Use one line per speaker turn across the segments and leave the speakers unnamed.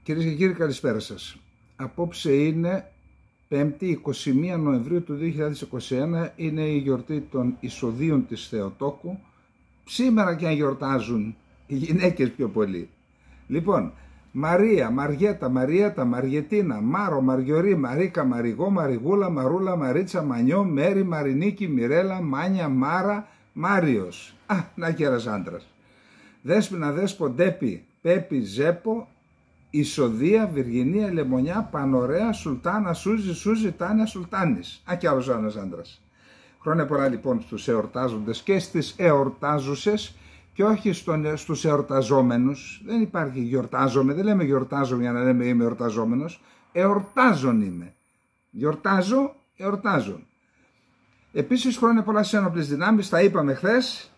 Κυρίες και κύριοι, καλησπέρα σας. Απόψε είναι 5η 21 Νοεμβρίου του 2021, είναι η γιορτή των εισοδίων της Θεοτόκου. Σήμερα και αν γιορτάζουν οι γυναίκες πιο πολύ. Λοιπόν, Μαρία, Μαριέτα, Μαριέτα, Μαριετίνα, Μάρο, Μαριωρή, Μαρίκα, Μαριγό, Μαριγούλα, Μαρούλα, Μαρίτσα, Μανιό, Μέρη, Μαρινίκη, Μιρέλα, Μάνια, Μάρα, Μάριος. Να και ένας άντρας. Δέσποινα, Δέσπο, Ντέπη, Πέπη, Ζέπο, Ισοδία, Βυργινία, Λεμονιά, Πανωρέα, Σουλτάνα, Σούζη, Τάνια, Σουλτάνης. Και άλλος ένας άντρας. Χρόνια πολλά λοιπόν στους εορτάζοντες και στις εορτάζουσες και όχι στους εορταζόμενους. Δεν υπάρχει γιορτάζομαι, δεν λέμε γιορτάζομαι για να λέμε είμαι εορταζόμενος. Εορτάζον είμαι. Γιορτάζω, εορτάζον. Επίσης χρόνια πολλά στις ένοπλες δυνάμεις, τα είπαμε χθες.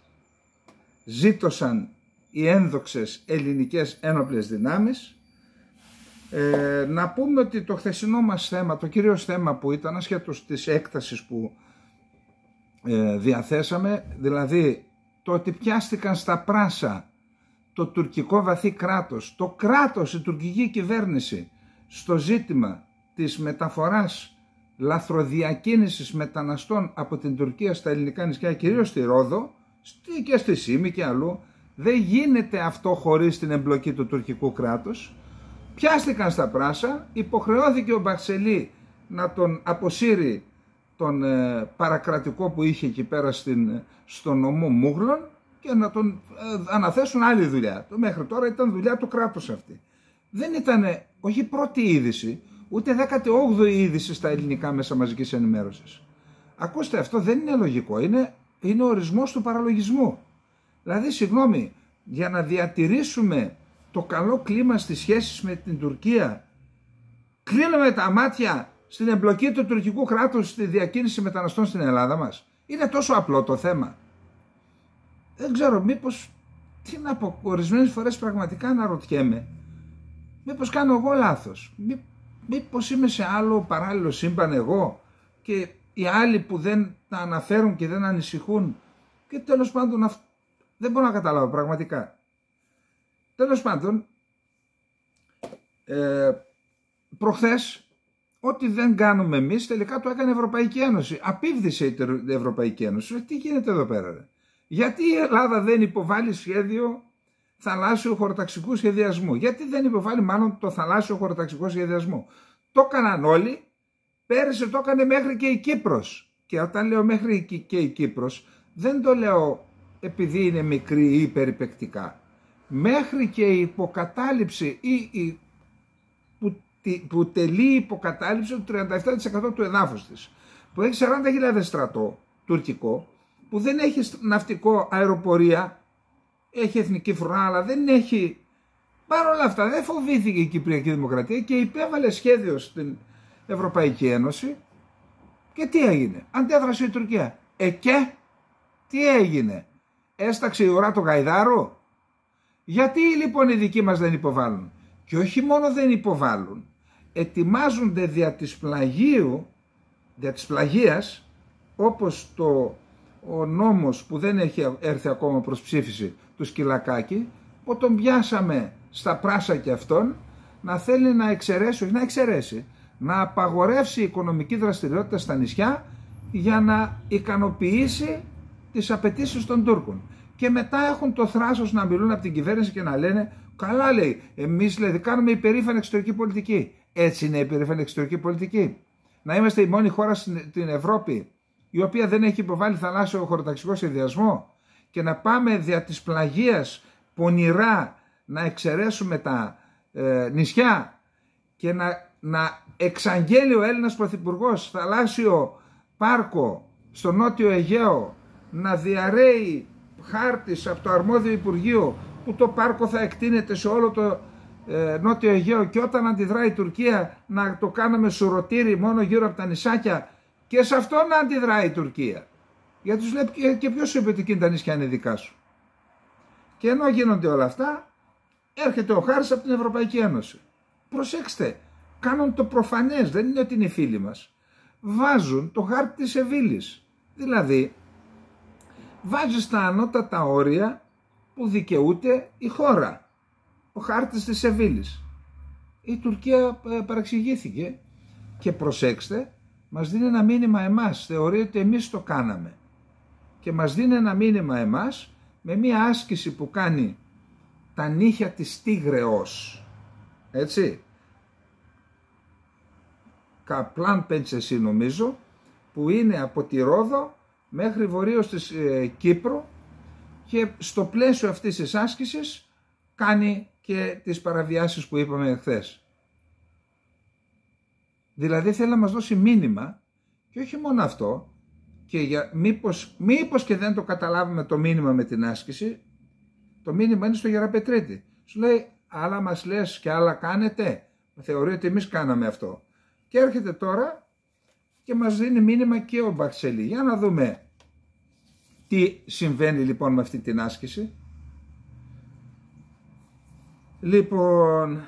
Ζήτωσαν οι ένδοξες ελληνικές ένοπλες δυνάμεις. Να πούμε ότι το χθεσινό μας θέμα, το κυρίως θέμα που ήταν ασχέτως της έκτασης που διαθέσαμε, δηλαδή το ότι πιάστηκαν στα πράσα το τουρκικό βαθύ κράτος, το κράτος, η τουρκική κυβέρνηση στο ζήτημα της μεταφοράς λαθροδιακίνησης μεταναστών από την Τουρκία στα ελληνικά νησιά, κυρίως στη Ρόδο και στη Σύμη και αλλού. Δεν γίνεται αυτό χωρίς την εμπλοκή του τουρκικού κράτους. Πιάστηκαν στα πράσα, υποχρεώθηκε ο Μπαξελή να τον αποσύρει τον παρακρατικό που είχε εκεί πέρα στο νομό Μούγλων και να τον αναθέσουν άλλη δουλειά. Μέχρι τώρα ήταν δουλειά του κράτους αυτή. Δεν ήταν όχι πρώτη είδηση, ούτε 18η είδηση στα ελληνικά μέσα μαζικής ενημέρωσης. Ακούστε, αυτό δεν είναι λογικό, είναι ο ορισμός του παραλογισμού. Δηλαδή, συγγνώμη, για να διατηρήσουμε το καλό κλίμα στις σχέσεις με την Τουρκία, κλείνουμε τα μάτια στην εμπλοκή του τουρκικού κράτους στη διακίνηση μεταναστών στην Ελλάδα μας. Είναι τόσο απλό το θέμα. Δεν ξέρω, μήπως, τι να πω, ορισμένες φορές πραγματικά αναρωτιέμαι, μήπως κάνω εγώ λάθος, μήπως είμαι σε άλλο παράλληλο σύμπαν εγώ και οι άλλοι που δεν τα αναφέρουν και δεν ανησυχούν και τέλος πάντων δεν μπορώ να καταλάβω πραγματικά. Τέλος πάντων, προχθές, ό,τι δεν κάνουμε εμείς, τελικά το έκανε η Ευρωπαϊκή Ένωση. Απίβδησε η Ευρωπαϊκή Ένωση. Τι γίνεται εδώ πέρα, ρε? Γιατί η Ελλάδα δεν υποβάλλει σχέδιο θαλάσσιου χωροταξικού σχεδιασμού? Γιατί δεν υποβάλλει μάλλον το θαλάσσιο χωροταξικό σχεδιασμό? Το έκαναν όλοι. Πέρυσι το έκανε μέχρι και η Κύπρος. Και όταν λέω μέχρι και η Κύπρος, δεν το λέω επειδή είναι μικρή ή περιπεκτικά. Μέχρι και η υποκατάληψη ή που τελεί υποκατάληψη του 37% του εδάφους της, που έχει 40.000 στρατό τουρκικό, που δεν έχει ναυτικό αεροπορία, έχει εθνική φρουρά, αλλά δεν έχει, παρ' όλα αυτά δεν φοβήθηκε η Κυπριακή Δημοκρατία και υπέβαλε σχέδιο στην Ευρωπαϊκή Ένωση. Και τι έγινε? Αντέδρασε η Τουρκία. Και τι έγινε? Έσταξε η ουρά του Γαϊδάρου? Γιατί λοιπόν οι δικοί μας δεν υποβάλλουν? Και όχι μόνο δεν υποβάλλουν, ετοιμάζονται δια της πλαγίας, όπως ο νόμος που δεν έχει έρθει ακόμα προς ψήφιση του Σκυλακάκη, που τον πιάσαμε στα πράσα και αυτόν, να θέλει να εξαιρέσει, όχι να εξαιρέσει, να απαγορεύσει οικονομική δραστηριότητα στα νησιά για να ικανοποιήσει τις απαιτήσεις των Τούρκων. Και μετά έχουν το θράσος να μιλούν από την κυβέρνηση και να λένε, καλά λέει, εμείς δηλαδή κάνουμε υπερήφανη εξωτερική πολιτική. Έτσι είναι η υπερήφανη εξωτερική πολιτική? Να είμαστε η μόνη χώρα στην Ευρώπη η οποία δεν έχει υποβάλει θαλάσσιο χωροταξικό σχεδιασμό και να πάμε δια της πλαγίας πονηρά να εξαιρέσουμε τα νησιά και να εξαγγέλει ο Έλληνας Πρωθυπουργός θαλάσσιο πάρκο στο Νότιο Αιγαίο, να διαρρέει χάρτης από το αρμόδιο Υπουργείο που το πάρκο θα εκτείνεται σε όλο το Νότιο Αιγαίο, και όταν αντιδράει η Τουρκία να το κάνουμε σουρωτήρι μόνο γύρω από τα νησάκια και σε αυτό να αντιδράει η Τουρκία. Γιατί τους λέει, και ποιος σου είπε ότι εκείνη τα νησιά είναι δικά σου? Και ενώ γίνονται όλα αυτά, έρχεται ο χάρης από την Ευρωπαϊκή Ένωση. Προσέξτε, κάνουν το προφανές, δεν είναι ότι είναι φίλοι μας. Βάζουν το χάρτη της Σεβίλης. Δηλαδή, βάζει στα ανώτατα όρια που δικαιούται η χώρα. Ο χάρτης της Σεβίλης. η Τουρκία παραξηγήθηκε και προσέξτε, μας δίνει ένα μήνυμα εμάς, θεωρεί ότι εμείς το κάναμε και μας δίνει ένα μήνυμα εμάς με μια άσκηση που κάνει τα νύχια της Τίγρεως, έτσι, Καπλάν Πεντσεσί νομίζω, που είναι από τη Ρόδο μέχρι βορείως της Κύπρου, και στο πλαίσιο αυτής της άσκησης κάνει και τις παραβιάσεις που είπαμε χθες. Δηλαδή θέλει να μας δώσει μήνυμα, και όχι μόνο αυτό, και για μήπως και δεν το καταλάβουμε το μήνυμα με την άσκηση, το μήνυμα είναι στο Γεραπετρίτη. Σου λέει, άλλα μας λες και άλλα κάνετε, θεωρεί ότι εμείς κάναμε αυτό. Και έρχεται τώρα και μας δίνει μήνυμα και ο Μπαξελή. Για να δούμε τι συμβαίνει λοιπόν με αυτή την άσκηση. Λοιπόν,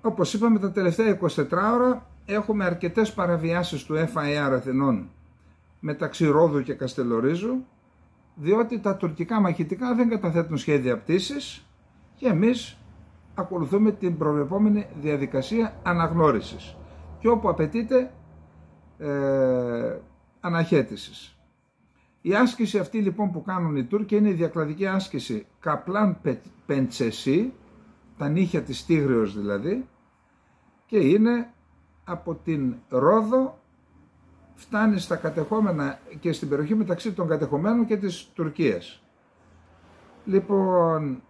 όπως είπαμε, τα τελευταία 24 ώρα έχουμε αρκετές παραβιάσεις του FIR Αθηνών μεταξύ Ρόδου και Καστελορίζου, διότι τα τουρκικά μαχητικά δεν καταθέτουν σχέδια πτήσης και εμείς ακολουθούμε την προβλεπόμενη διαδικασία αναγνώρισης και όπου απαιτείται αναχέτησης. Η άσκηση αυτή λοιπόν που κάνουν οι Τούρκοι είναι η διακλαδική άσκηση Καπλάν Πεντσεσί, τα νύχια της Τίγρεως δηλαδή, και είναι από την Ρόδο, φτάνει στα κατεχόμενα και στην περιοχή μεταξύ των κατεχομένων και της Τουρκίας. Λοιπόν,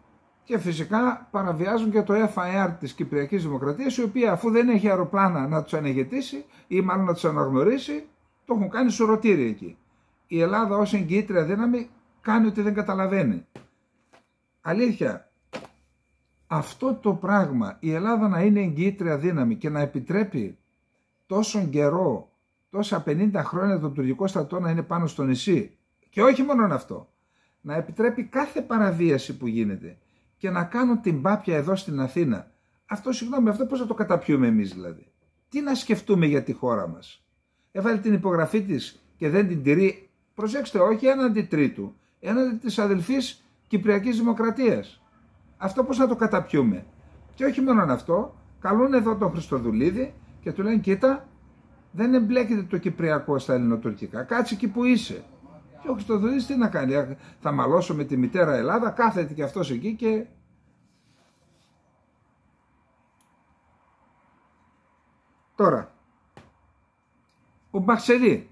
και φυσικά παραβιάζουν και το FIR της Κυπριακής Δημοκρατίας, η οποία αφού δεν έχει αεροπλάνα να τους ανεγετήσει ή μάλλον να τους αναγνωρίσει, το έχουν κάνει σουρωτήρι εκεί. Η Ελλάδα ως εγγυήτρια δύναμη κάνει ότι δεν καταλαβαίνει. Αλήθεια, αυτό το πράγμα, η Ελλάδα να είναι εγγυήτρια δύναμη και να επιτρέπει τόσον καιρό, τόσα 50 χρόνια τον τουρκικό στρατό να είναι πάνω στο νησί, και όχι μόνο αυτό, να επιτρέπει κάθε παραβίαση που γίνεται και να κάνουν την πάπια εδώ στην Αθήνα, αυτό συγγνώμη, αυτό πώς θα το καταπιούμε εμείς δηλαδή? Τι να σκεφτούμε για τη χώρα μας? Έβαλε την υπογραφή της και δεν την τηρεί, προσέξτε, όχι έναντι τρίτου, έναντι της αδελφής Κυπριακής Δημοκρατίας. Αυτό πώς να το καταπιούμε? Και όχι μόνο αυτό, καλούν εδώ τον Χριστοδουλίδη και του λένε, κοίτα, δεν εμπλέκεται το Κυπριακό στα ελληνοτουρκικά, κάτσε εκεί που είσαι. Και ο Χριστοδουλίδης τι να κάνει? Θα μαλώσω με τη μητέρα Ελλάδα? Κάθεται και αυτός εκεί και... Τώρα, ο Μπαξελή,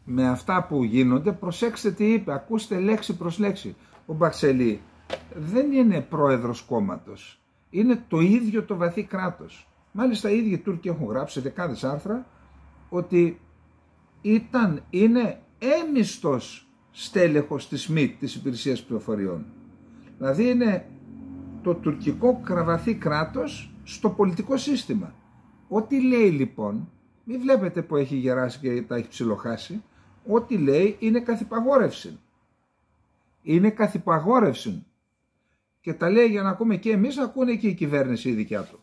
με αυτά που γίνονται, προσέξτε τι είπε, ακούστε λέξη προς λέξη. Ο Μπαξελή δεν είναι πρόεδρος κόμματος, είναι το ίδιο το βαθύ κράτος. Μάλιστα οι ίδιοι Τούρκοι έχουν γράψει δεκάδες άρθρα ότι είναι έμιστος στέλεχος της ΜΙΤ, της Υπηρεσίας Πληροφοριών. Δηλαδή είναι το τουρκικό βαθύ κράτος στο πολιτικό σύστημα. Ό,τι λέει λοιπόν, μην βλέπετε που έχει γεράσει και τα έχει ψιλοχάσει, ό,τι λέει είναι καθυπαγόρευση. Είναι καθυπαγόρευση. Και τα λέει για να ακούμε και εμείς, ακούνε και η κυβέρνηση η δικιά του.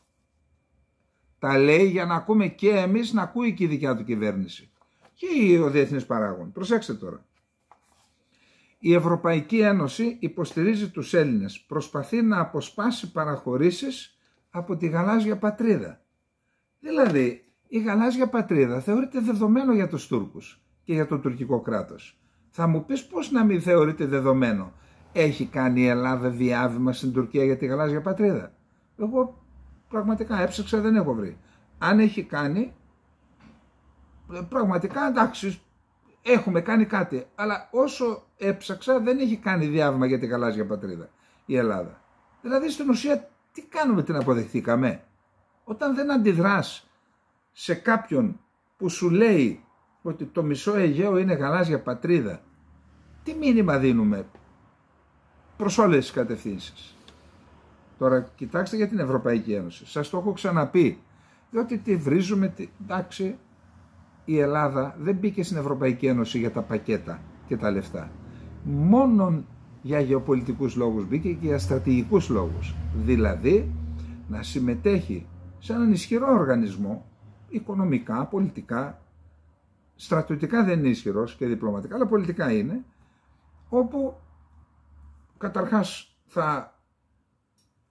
Τα λέει για να ακούμε και εμείς, να ακούει και η δικιά του κυβέρνηση. Και ο διεθνής παράγων. Προσέξτε τώρα. Η Ευρωπαϊκή Ένωση υποστηρίζει τους Έλληνες. Προσπαθεί να αποσπάσει παραχωρήσεις από τη γαλάζια πατρίδα. Δηλαδή, η γαλάζια πατρίδα θεωρείται δεδομένο για τους Τούρκους και για το τουρκικό κράτος. Θα μου πεις πώς να μην θεωρείται δεδομένο? Έχει κάνει η Ελλάδα διάβημα στην Τουρκία για τη γαλάζια πατρίδα? Εγώ πραγματικά έψαξα, δεν έχω βρει. Αν έχει κάνει, πραγματικά εντάξει, έχουμε κάνει κάτι. Αλλά όσο έψαξα δεν έχει κάνει διάβημα για τη γαλάζια πατρίδα η Ελλάδα. Δηλαδή στην ουσία τι κάνουμε, την αποδεχθήκαμε? Όταν δεν αντιδράς σε κάποιον που σου λέει ότι το μισό Αιγαίο είναι γαλάζια πατρίδα, τι μήνυμα δίνουμε προς όλες τις κατευθύνσεις? Τώρα κοιτάξτε για την Ευρωπαϊκή Ένωση. Σας το έχω ξαναπεί, διότι τη βρίζουμε, εντάξει, η Ελλάδα δεν μπήκε στην Ευρωπαϊκή Ένωση για τα πακέτα και τα λεφτά. Μόνον για γεωπολιτικούς λόγους μπήκε και για στρατηγικούς λόγους. Δηλαδή να συμμετέχει σε έναν ισχυρό οργανισμό, οικονομικά, πολιτικά, στρατιωτικά δεν είναι ισχυρός και διπλωματικά, αλλά πολιτικά είναι, όπου καταρχάς θα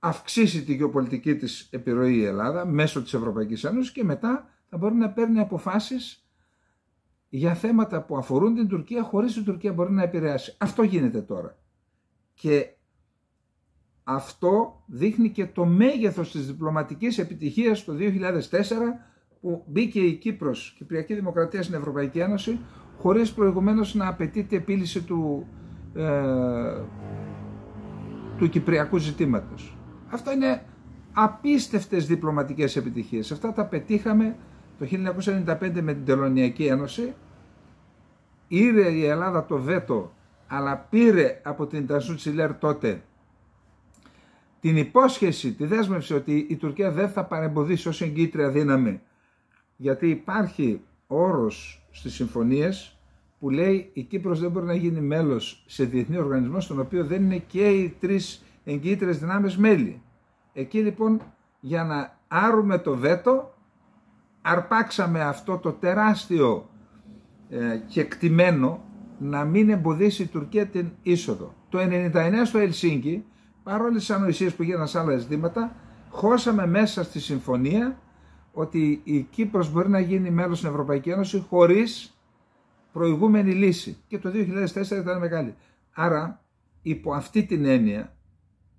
αυξήσει τη γεωπολιτική της επιρροή η Ελλάδα μέσω της Ευρωπαϊκής Ένωσης και μετά θα μπορεί να παίρνει αποφάσεις για θέματα που αφορούν την Τουρκία χωρίς η Τουρκία μπορεί να επηρεάσει. Αυτό γίνεται τώρα. Και αυτό δείχνει και το μέγεθος της διπλωματικής επιτυχίας το 2004 που μπήκε η Κύπρος, Κυπριακή Δημοκρατία στην Ευρωπαϊκή Ένωση χωρίς προηγουμένως να απαιτείται επίλυση του κυπριακού ζητήματος. Αυτό είναι απίστευτες διπλωματικές επιτυχίες. Αυτά τα πετύχαμε το 1995 με την Τελωνειακή Ένωση. Ήρε η Ελλάδα το βέτο, αλλά πήρε από την Τανσού Τσιλέρ τότε την υπόσχεση, τη δέσμευση ότι η Τουρκία δεν θα παρεμποδίσει ως εγκύτρια δύναμη, γιατί υπάρχει όρος στις συμφωνίες που λέει η Κύπρος δεν μπορεί να γίνει μέλος σε διεθνή οργανισμό στον οποίο δεν είναι και οι τρεις εγκύτριες δυνάμεις μέλη. Εκεί λοιπόν για να άρουμε το βέτο αρπάξαμε αυτό το τεράστιο κεκτημένο να μην εμποδίσει η Τουρκία την είσοδο. Το 1999 στο Ελσίνκι, παρόλες τις ανοησίες που γίνανε σε άλλα ζητήματα, χώσαμε μέσα στη συμφωνία ότι η Κύπρος μπορεί να γίνει μέλος στην Ευρωπαϊκή Ένωση χωρίς προηγούμενη λύση. Και το 2004 ήταν μεγάλη. Άρα, υπό αυτή την έννοια,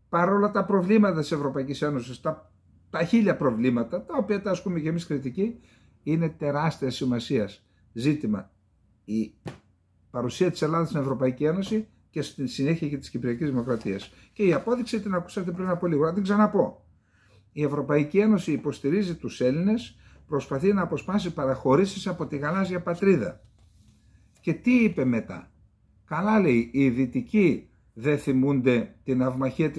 παρόλα τα προβλήματα της Ευρωπαϊκής Ένωσης, τα χίλια προβλήματα, τα οποία τα ασκούμε και εμείς κριτική, είναι τεράστια σημασίας ζήτημα η παρουσία της Ελλάδας στην Ευρωπαϊκή Ένωση και στη συνέχεια και της Κυπριακής Δημοκρατίας. Και η απόδειξη την ακούσατε πριν από λίγο, να την ξαναπώ. Η Ευρωπαϊκή Ένωση υποστηρίζει τους Έλληνες, προσπαθεί να αποσπάσει παραχωρήσεις από τη γαλάζια πατρίδα. Και τι είπε μετά? Καλά λέει, οι Δυτικοί δεν θυμούνται την αυμαχία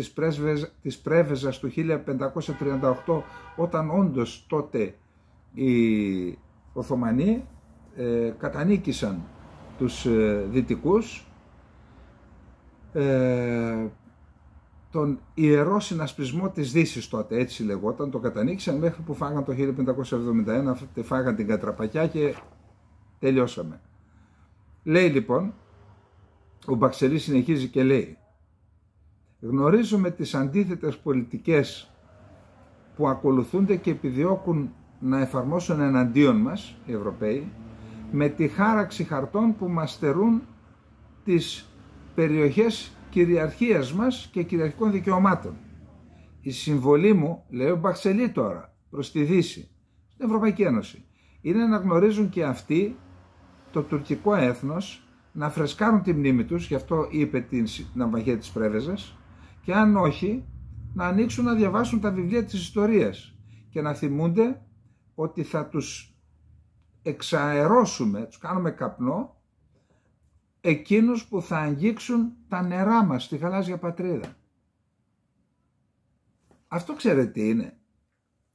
της Πρέβεζας του 1538, όταν όντως τότε οι Οθωμανοί κατανίκησαν τους Δυτικούς, τον ιερό συνασπισμό της Δύσης τότε, έτσι λεγόταν, το κατανίκησαν μέχρι που φάγαν το 1571, φάγαν την Κατραπακιά και τελειώσαμε. Λέει λοιπόν, ο Μπαξελής συνεχίζει και λέει, γνωρίζουμε τις αντίθετες πολιτικές που ακολουθούνται και επιδιώκουν να εφαρμόσουν εναντίον μας οι Ευρωπαίοι, με τη χάραξη χαρτών που μας στερούν τις περιοχές κυριαρχίας μας και κυριαρχικών δικαιωμάτων. Η συμβολή μου, λέει ο Μπαξελή τώρα, προς τη Δύση, στην Ευρωπαϊκή Ένωση, είναι να γνωρίζουν και αυτοί το τουρκικό έθνος, να φρεσκάρουν τη μνήμη τους, γι' αυτό είπε την ναυμαχία της Πρέβεζας, και αν όχι, να ανοίξουν να διαβάσουν τα βιβλία της ιστορίας και να θυμούνται ότι θα τους εξαερώσουμε, τους κάνουμε καπνό, εκείνους που θα αγγίξουν τα νερά μας στη γαλάζια πατρίδα. Αυτό ξέρετε τι είναι?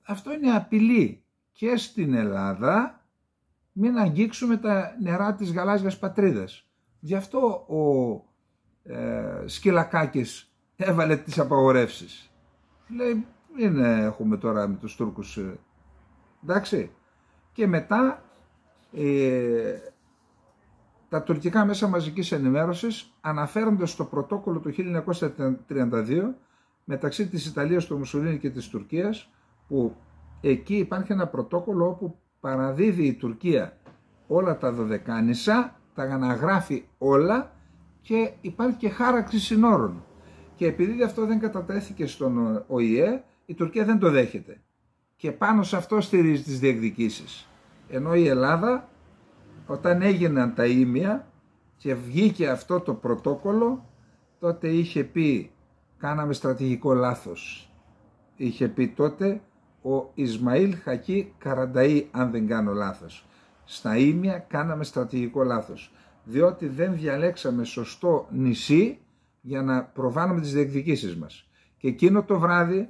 Αυτό είναι απειλή και στην Ελλάδα, μην αγγίξουμε τα νερά της γαλάζιας πατρίδας. Γι' αυτό ο Σκυλακάκης έβαλε τις απαγορεύσεις. Λέει, μην έχουμε τώρα με τους Τούρκους, εντάξει. Και μετά τα τουρκικά μέσα μαζικής ενημέρωσης αναφέρονται στο πρωτόκολλο του 1932 μεταξύ της Ιταλίας, του Μουσολίνη και της Τουρκίας, που εκεί υπάρχει ένα πρωτόκολλο όπου παραδίδει η Τουρκία όλα τα δωδεκάνησα, τα αναγράφει όλα και υπάρχει και χάραξη συνόρων. Και επειδή αυτό δεν κατατέθηκε στον ΟΗΕ, η Τουρκία δεν το δέχεται. Και πάνω σε αυτό στηρίζει τις διεκδικήσεις. Ενώ η Ελλάδα, όταν έγιναν τα ήμια και βγήκε αυτό το πρωτόκολλο, τότε είχε πει, κάναμε στρατηγικό λάθος. Είχε πει τότε ο Ισμαήλ Χακί Καρανταΐ, αν δεν κάνω λάθος. Στα ήμια κάναμε στρατηγικό λάθος, διότι δεν διαλέξαμε σωστό νησί για να προβάλλουμε τις διεκδικήσεις μας. Και εκείνο το βράδυ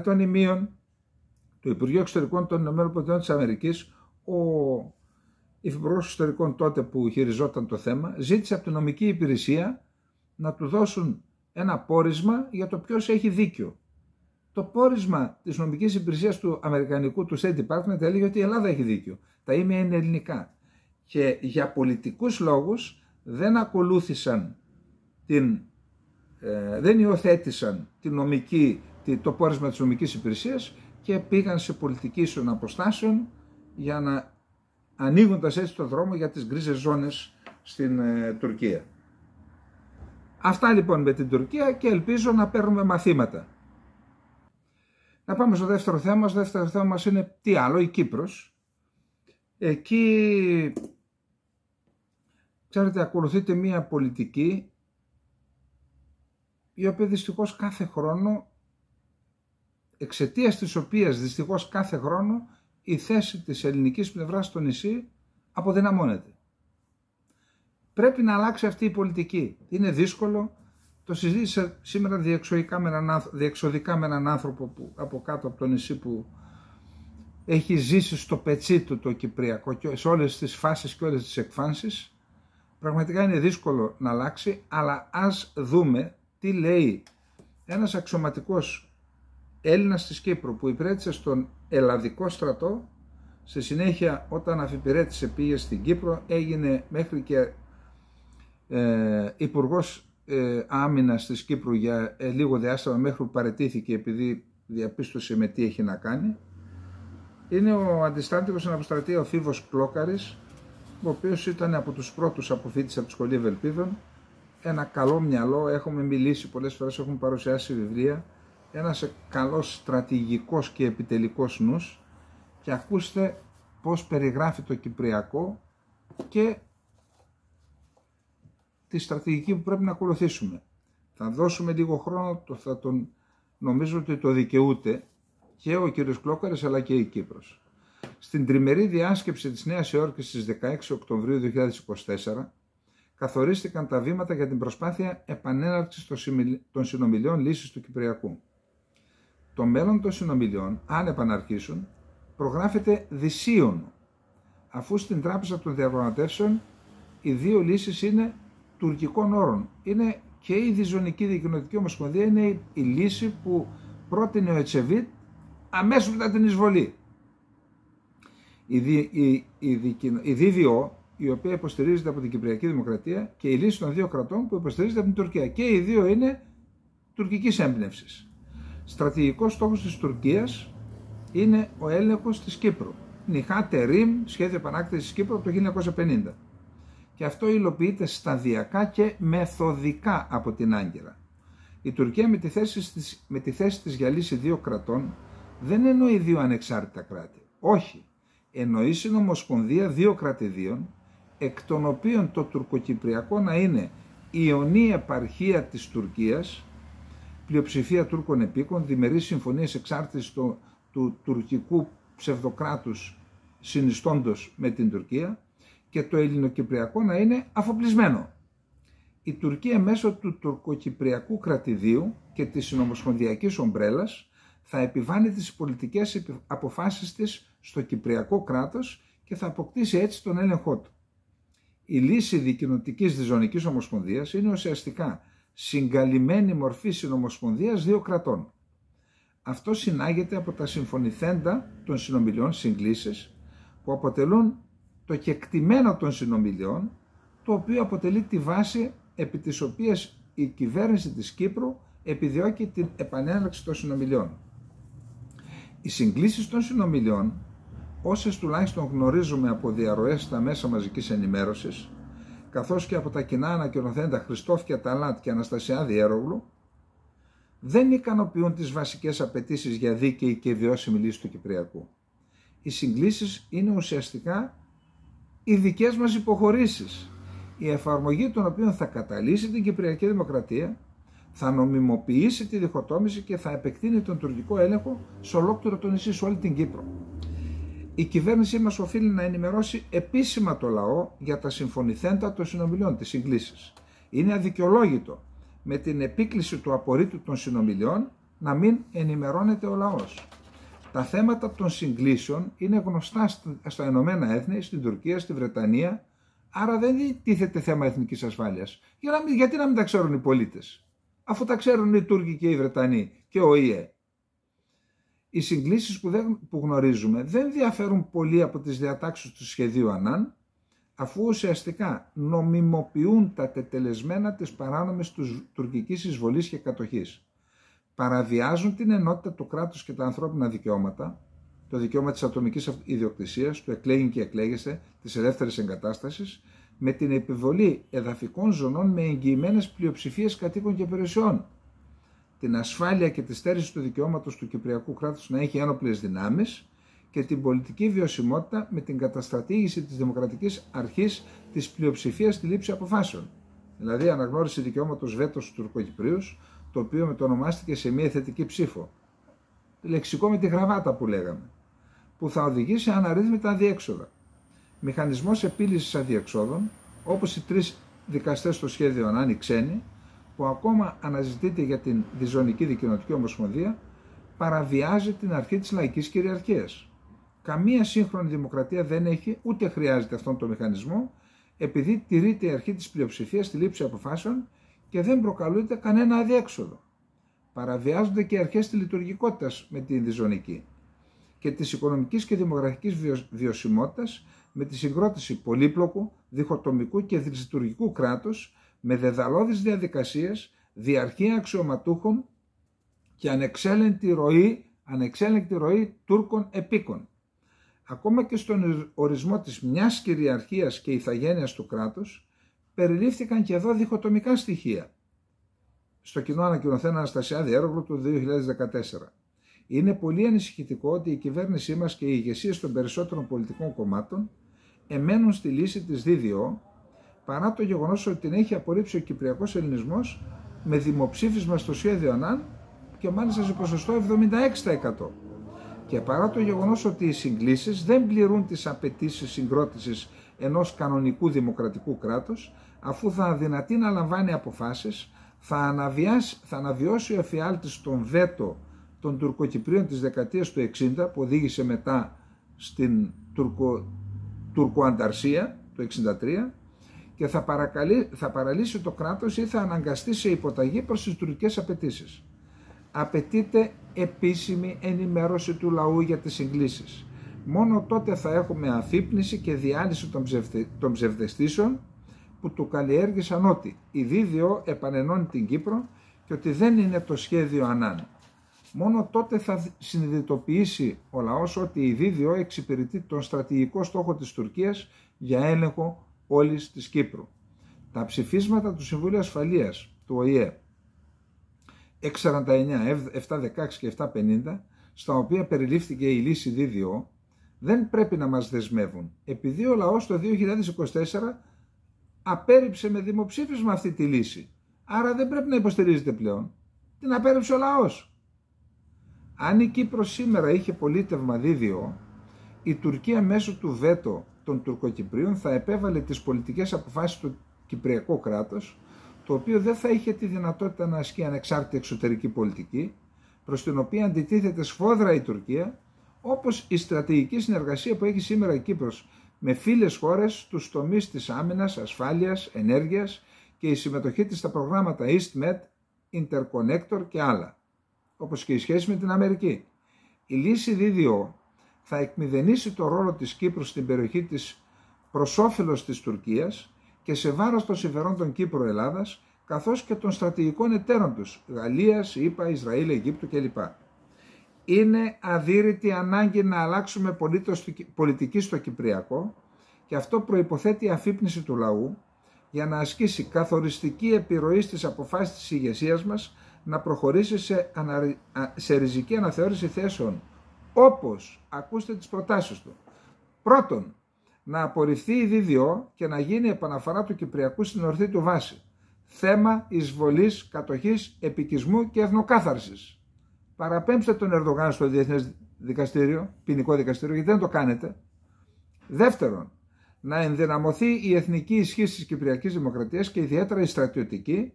των ημείων, το Υπουργείο Εξωτερικών των ΗΠΑ, ο Υφυπουργός Εξωτερικών τότε που χειριζόταν το θέμα, ζήτησε από την νομική υπηρεσία να του δώσουν ένα πόρισμα για το ποιος έχει δίκιο. Το πόρισμα της νομικής υπηρεσίας του Αμερικανικού, του State Department, έλεγε ότι η Ελλάδα έχει δίκιο. Τα ήμια είναι ελληνικά. Και για πολιτικούς λόγους δεν ακολούθησαν δεν υιοθέτησαν τη το πόρισμα της νομικής υπηρεσίας και πήγαν σε πολιτική ίσων αποστάσεων για να ανοίγοντας έτσι το δρόμο για τις γκρίζες ζώνες στην Τουρκία. Αυτά λοιπόν με την Τουρκία και ελπίζω να παίρνουμε μαθήματα. Να πάμε στο δεύτερο θέμα μας. Το δεύτερο θέμα μας είναι τι άλλο, η Κύπρος. Εκεί, ξέρετε, ακολουθείται μία πολιτική η οποία δυστυχώς κάθε χρόνο, εξαιτίας της οποίας δυστυχώς κάθε χρόνο η θέση της ελληνικής πλευράς στο νησί αποδυναμώνεται. Πρέπει να αλλάξει αυτή η πολιτική. Είναι δύσκολο. Το συζήτησα σήμερα διεξοδικά με έναν άνθρωπο που, από κάτω από το νησί, που έχει ζήσει στο πετσί του το Κυπριακό και σε όλες τις φάσεις και όλες τις εκφάνσεις. Πραγματικά είναι δύσκολο να αλλάξει, αλλά ας δούμε τι λέει ένας αξιωματικός Έλληνας της Κύπρου που υπηρέτησε στον Ελλαδικό στρατό. Στη συνέχεια, όταν αφιπηρέτησε, πήγε στην Κύπρο, έγινε μέχρι και υπουργός άμυνας της Κύπρου για λίγο διάστημα, μέχρι που παραιτήθηκε επειδή διαπίστωσε με τι έχει να κάνει. Είναι ο αντιστράτηγος στην αποστρατεία ο Φίβος Κλόκαρης, ο οποίος ήταν από τους πρώτους αποφοίτης από τη Σχολή Ευελπίδων. Ένα καλό μυαλό, έχουμε μιλήσει πολλές φορές, έχουμε παρουσιάσει βιβλία. Ένας καλός στρατηγικός και επιτελικός νους, και ακούστε πώς περιγράφει το Κυπριακό και τη στρατηγική που πρέπει να ακολουθήσουμε. Θα δώσουμε λίγο χρόνο, νομίζω ότι το δικαιούται και ο κύριος Κλόκαρης αλλά και η Κύπρος. Στην τριμερή διάσκεψη της Νέας Υόρκης στις 16 Οκτωβρίου 2024 καθορίστηκαν τα βήματα για την προσπάθεια επανέναρξης των συνομιλιών λύσης του Κυπριακού. Το μέλλον των συνομιλιών, αν επαναρχίσουν, προγράφεται δυσίωνο, αφού στην Τράπεζα των Διαπραγματεύσεων οι δύο λύσεις είναι τουρκικών όρων. Είναι και η Διζωνική Δικοινοτική Ομοσπονδία, είναι η λύση που πρότεινε ο Ετσεβίτ αμέσως μετά την εισβολή. Η ΔΔΟ, η οποία υποστηρίζεται από την Κυπριακή Δημοκρατία, και η λύση των δύο κρατών που υποστηρίζεται από την Τουρκία. Και οι δύο είναι τουρκικής έμπνευσης. Στρατηγικός στόχος της Τουρκίας είναι ο έλεγχος της Κύπρου. Νιχάτε Ρήμ, σχέδιο επανάκτησης της Κύπρου από το 1950. Και αυτό υλοποιείται σταδιακά και μεθοδικά από την Άγκυρα. Η Τουρκία με τη θέση της για λύση δύο κρατών δεν εννοεί δύο ανεξάρτητα κράτη. Όχι. Εννοεί συνομοσπονδία δύο κρατηδίων, εκ των οποίων το τουρκοκυπριακό να είναι η ιονή επαρχία της Τουρκίας, πλειοψηφία Τούρκων επίκων, διμερείς συμφωνίες εξάρτησης του τουρκικού ψευδοκράτους συνιστώντος με την Τουρκία, και το ελληνοκυπριακό να είναι αφοπλισμένο. Η Τουρκία μέσω του τουρκοκυπριακού κρατηδίου και της συνομοσπονδιακής ομπρέλας θα επιβάλλει τις πολιτικές αποφάσεις της στο κυπριακό κράτος και θα αποκτήσει έτσι τον έλεγχό του. Η λύση δικοινοτικής διζωνικής ομοσπονδίας είναι ουσιαστικά συγκαλυμμένη μορφή συνομοσπονδίας δύο κρατών. Αυτό συνάγεται από τα συμφωνηθέντα των συνομιλιών συγκλήσεις που αποτελούν το κεκτημένο των συνομιλιών, το οποίο αποτελεί τη βάση επί της οποίας η κυβέρνηση της Κύπρου επιδιώκει την επανέναρξη των συνομιλιών. Οι συγκλήσεις των συνομιλιών, όσες τουλάχιστον γνωρίζουμε από διαρροές στα μέσα μαζικής ενημέρωσης, καθώς και από τα κοινά ανακοινωθέντα Χριστόφ Αταλάτ και Αναστασιάδη Έρογλου, δεν ικανοποιούν τις βασικές απαιτήσεις για δίκαιη και βιώσιμη λύση του Κυπριακού. Οι συγκλήσεις είναι ουσιαστικά οι δικές μας υποχωρήσεις, η εφαρμογή των οποίων θα καταλύσει την Κυπριακή Δημοκρατία, θα νομιμοποιήσει τη διχοτόμηση και θα επεκτείνει τον τουρκικό έλεγχο σε ολόκληρο το νησί, σε όλη την Κύπρο. Η κυβέρνησή μας οφείλει να ενημερώσει επίσημα το λαό για τα συμφωνηθέντα των συνομιλιών, τις συγκλήσεις. Είναι αδικαιολόγητο με την επίκληση του απορρίτου των συνομιλιών να μην ενημερώνεται ο λαός. Τα θέματα των συγκλήσεων είναι γνωστά στα Ηνωμένα Έθνη, στην Τουρκία, στη Βρετανία, άρα δεν τίθεται θέμα εθνικής ασφάλειας. Γιατί να μην τα ξέρουν οι πολίτες, αφού τα ξέρουν οι Τούρκοι και οι Βρετανοί και ο ΙΕ. Οι συγκλήσεις που γνωρίζουμε δεν διαφέρουν πολύ από τις διατάξεις του σχεδίου Ανάν, αφού ουσιαστικά νομιμοποιούν τα τετελεσμένα της παράνομης τουρκικής εισβολής και κατοχής. παραβιάζουν την ενότητα του κράτους και τα ανθρώπινα δικαιώματα, το δικαίωμα της ατομικής ιδιοκτησίας, του εκλέγην και εκλέγεστε, της ελεύθερης εγκατάστασης, με την επιβολή εδαφικών ζωνών με εγγυημένες πλειοψηφίες κατοίκων και περιουσιών, την ασφάλεια και τη στέρηση του δικαιώματος του κυπριακού κράτους να έχει ένοπλες δυνάμεις και την πολιτική βιωσιμότητα με την καταστρατήγηση της δημοκρατικής αρχής της πλειοψηφίας στη λήψη αποφάσεων. Δηλαδή αναγνώριση δικαιώματος βέτος στους Τουρκοκυπρίους, το οποίο μετονομάστηκε σε μια θετική ψήφο. Λεξικό με τη γραβάτα που λέγαμε, που θα οδηγήσει σε αναρρύθμιτα αδιέξοδα. Μηχανισμός επίλυσης αδιεξόδων, όπως οι 3 δικαστές στο σχέδιο Ανάν, οι ξένοι, που ακόμα αναζητείται για την διζωνική δικοινοτική ομοσπονδία, παραβιάζει την αρχή της λαϊκής κυριαρχίας. Καμία σύγχρονη δημοκρατία δεν έχει ούτε χρειάζεται αυτόν τον μηχανισμό, επειδή τηρείται η αρχή της πλειοψηφίας στη λήψη αποφάσεων και δεν προκαλούνται κανένα αδιέξοδο. Παραβιάζονται και οι αρχές της λειτουργικότητας με την διζωνική και της οικονομικής και δημογραφικής βιωσιμότητας με τη συγκρότηση πολύπλοκου, διχοτομικού και δυσλειτουργικού κράτους με δεδαλώδεις διαδικασίες, διαρκεία αξιωματούχων και ανεξέλεγκτη ροή Τούρκων επίκων. Ακόμα και στον ορισμό της μιας κυριαρχίας και ηθαγένειας του κράτους περιλήφθηκαν και εδώ διχοτομικά στοιχεία. Στο κοινό ανακοινωθέν Αναστασιάδη Έρωγλου του 2014. Είναι πολύ ανησυχητικό ότι η κυβέρνησή μας και οι ηγεσίες των περισσότερων πολιτικών κομμάτων εμένουν στη λύση της ΔΔΟ, παρά το γεγονός ότι την έχει απορρίψει ο κυπριακός ελληνισμός με δημοψήφισμα στο σχέδιο Ανάν και μάλιστα σε ποσοστό 76%. Και παρά το γεγονός ότι οι συγκλήσεις δεν πληρούν τις απαιτήσεις συγκρότησης ενός κανονικού δημοκρατικού κράτους, αφού θα αδυνατεί να λαμβάνει αποφάσεις, θα αναβιώσει ο εφιάλτης τον βέτο των Τουρκοκυπρίων της δεκαετίας του 60 που οδήγησε μετά στην Τουρκοανταρσία το 63 και θα παραλύσει το κράτος ή θα αναγκαστεί σε υποταγή προς τις τουρκικές απαιτήσεις. Απαιτείται επίσημη ενημέρωση του λαού για τις συγκλήσεις. Μόνο τότε θα έχουμε αφύπνιση και διάλυση των ψευδαισθήσεων που του καλλιέργησαν ότι η ΔΔΟ επανενώνει την Κύπρο και ότι δεν είναι το σχέδιο Ανάν. Μόνο τότε θα συνειδητοποιήσει ο λαός ότι η ΔΔΟ εξυπηρετεί τον στρατηγικό στόχο της Τουρκίας για έλεγχο όλης της Κύπρου. Τα ψηφίσματα του Συμβουλίου Ασφαλείας του ΟΗΕ 649, 716 και 750, στα οποία περιλήφθηκε η λύση ΔΔΟ, δεν πρέπει να μας δεσμεύουν, επειδή ο λαός το 2024 απέρριψε με δημοψήφισμα αυτή τη λύση. Άρα δεν πρέπει να υποστηρίζεται πλέον. Την απέρριψε ο λαός. Αν η Κύπρος σήμερα είχε πολίτευμα ΔΔΟ, η Τουρκία μέσω του βέτο των Τουρκοκυπρίων θα επέβαλε τις πολιτικές αποφάσεις του Κυπριακού κράτους, το οποίο δεν θα είχε τη δυνατότητα να ασκεί ανεξάρτητη εξωτερική πολιτική, προς την οποία αντιτίθεται σφόδρα η Τουρκία, όπως η στρατηγική συνεργασία που έχει σήμερα η Κύπρος με φίλες χώρες στους τομείς της άμυνας, ασφάλειας, ενέργειας και η συμμετοχή της στα προγράμματα EastMed, Interconnector και άλλα, όπως και η σχέση με την Αμερική. Η λύση ΔΔΟ θα εκμηδενήσει το ρόλο της Κύπρου στην περιοχή της προς όφελος της Τουρκίας και σε βάρος των συμφερόντων Κύπρο-Ελλάδας, καθώς και των στρατηγικών εταίρων τους, Γαλλίας, ΗΠΑ, Ισραήλ, Αιγύπτου κλπ. Είναι αδύρυτη ανάγκη να αλλάξουμε πολιτική στο Κυπριακό και αυτό προϋποθέτει αφύπνιση του λαού για να ασκήσει καθοριστική επιρροή στις αποφάσεις της ηγεσίας μας να προχωρήσει σε ριζική αναθεώρηση θέσεων, όπως, ακούστε τις προτάσεις του. Πρώτον, να απορριφθεί η ΔΔΟ και να γίνει επαναφορά του Κυπριακού στην ορθή του βάση. Θέμα εισβολής, κατοχής, επικισμού και εθνοκάθαρσης. Παραπέμψτε τον Ερντογάν στο Διεθνές Δικαστήριο, ποινικό δικαστήριο, γιατί δεν το κάνετε. Δεύτερον, να ενδυναμωθεί η εθνική ισχύ της Κυπριακής Δημοκρατίας και ιδιαίτερα η στρατιωτική,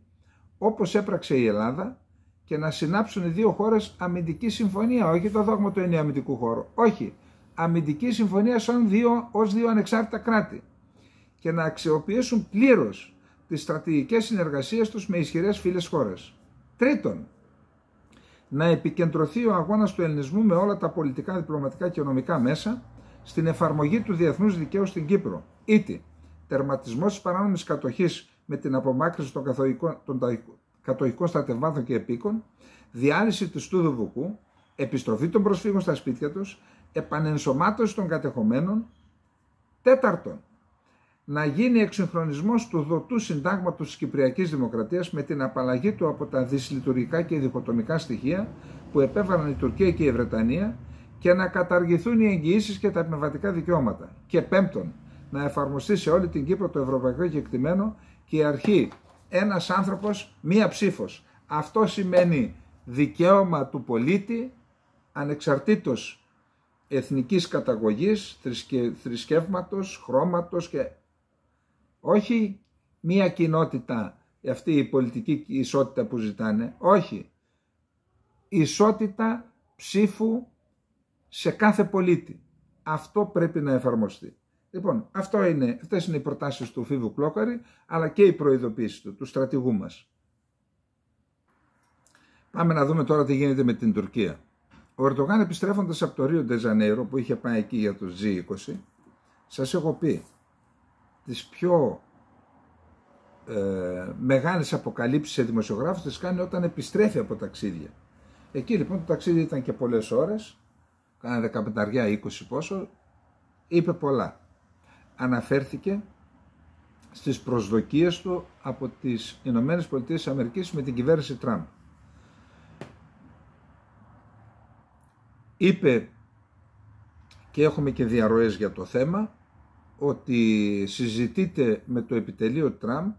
όπως έπραξε η Ελλάδα, και να συνάψουν οι δύο χώρες αμυντική συμφωνία, όχι το δόγμα του ενιαίου αμυντικού χώρου, όχι, αμυντική συμφωνία ως δύο ανεξάρτητα κράτη και να αξιοποιήσουν πλήρως τις στρατηγικές συνεργασίες τους με ισχυρές φίλες χώρες. Τρίτον, να επικεντρωθεί ο αγώνας του ελληνισμού με όλα τα πολιτικά, διπλωματικά και νομικά μέσα στην εφαρμογή του διεθνούς δικαίου στην Κύπρο, είτε τερματισμός της παράνομης κατοχής με την απομάκρυνση των κατοχικών στρατευμάτων και επίκων, διάλυση του Στούδου Βουκού, επιστροφή των προσφύγων στα σπίτια τους, επανενσωμάτωση των κατεχομένων. Τέταρτον, να γίνει εξυγχρονισμός του δοτού συντάγματος της Κυπριακής Δημοκρατίας με την απαλλαγή του από τα δυσλειτουργικά και διχοτομικά στοιχεία που επέβαλαν η Τουρκία και η Βρετανία και να καταργηθούν οι εγγυήσεις και τα πνευματικά δικαιώματα. Και πέμπτον, να εφαρμοστεί σε όλη την Κύπρο το ευρωπαϊκό κεκτημένο και η αρχή ένας άνθρωπος, μία ψήφος. Αυτό σημαίνει δικαίωμα του πολίτη ανεξαρτήτως εθνικής καταγωγής, θρησκεύματος, χρώματος και όχι μία κοινότητα, αυτή η πολιτική ισότητα που ζητάνε, όχι. Ισότητα ψήφου σε κάθε πολίτη. Αυτό πρέπει να εφαρμοστεί. Λοιπόν, αυτές είναι οι προτάσεις του Φίβου Κλόκαρη, αλλά και η προειδοποίηση του στρατηγού μας. Πάμε να δούμε τώρα τι γίνεται με την Τουρκία. Ο Ερντογάν, επιστρέφοντας από το Ρίο ντε Ζανέιρο που είχε πάει εκεί για το G20, σας έχω πει τις πιο μεγάλες αποκαλύψεις σε δημοσιογράφους τις κάνει όταν επιστρέφει από ταξίδια. Εκεί λοιπόν το ταξίδι ήταν και πολλές ώρες, κάνα 15-20 πόσο, είπε πολλά. Αναφέρθηκε στις προσδοκίες του από τις Ηνωμένες Πολιτείες Αμερικής με την κυβέρνηση Τραμπ. Είπε, και έχουμε και διαρροές για το θέμα, ότι συζητείται με το επιτελείο Τραμπ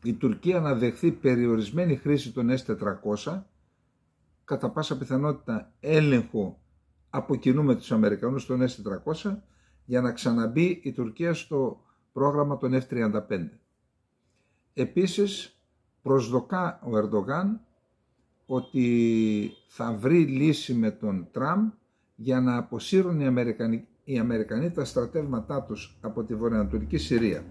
η Τουρκία να δεχθεί περιορισμένη χρήση των S-400, κατά πάσα πιθανότητα έλεγχο από κοινού με τους Αμερικανούς των S-400, για να ξαναμπεί η Τουρκία στο πρόγραμμα των F-35. Επίσης προσδοκά ο Ερντογάν ότι θα βρει λύση με τον Τραμπ για να αποσύρουν οι Αμερικανοί τα στρατεύματά τους από τη βορειοανατολική Συρία.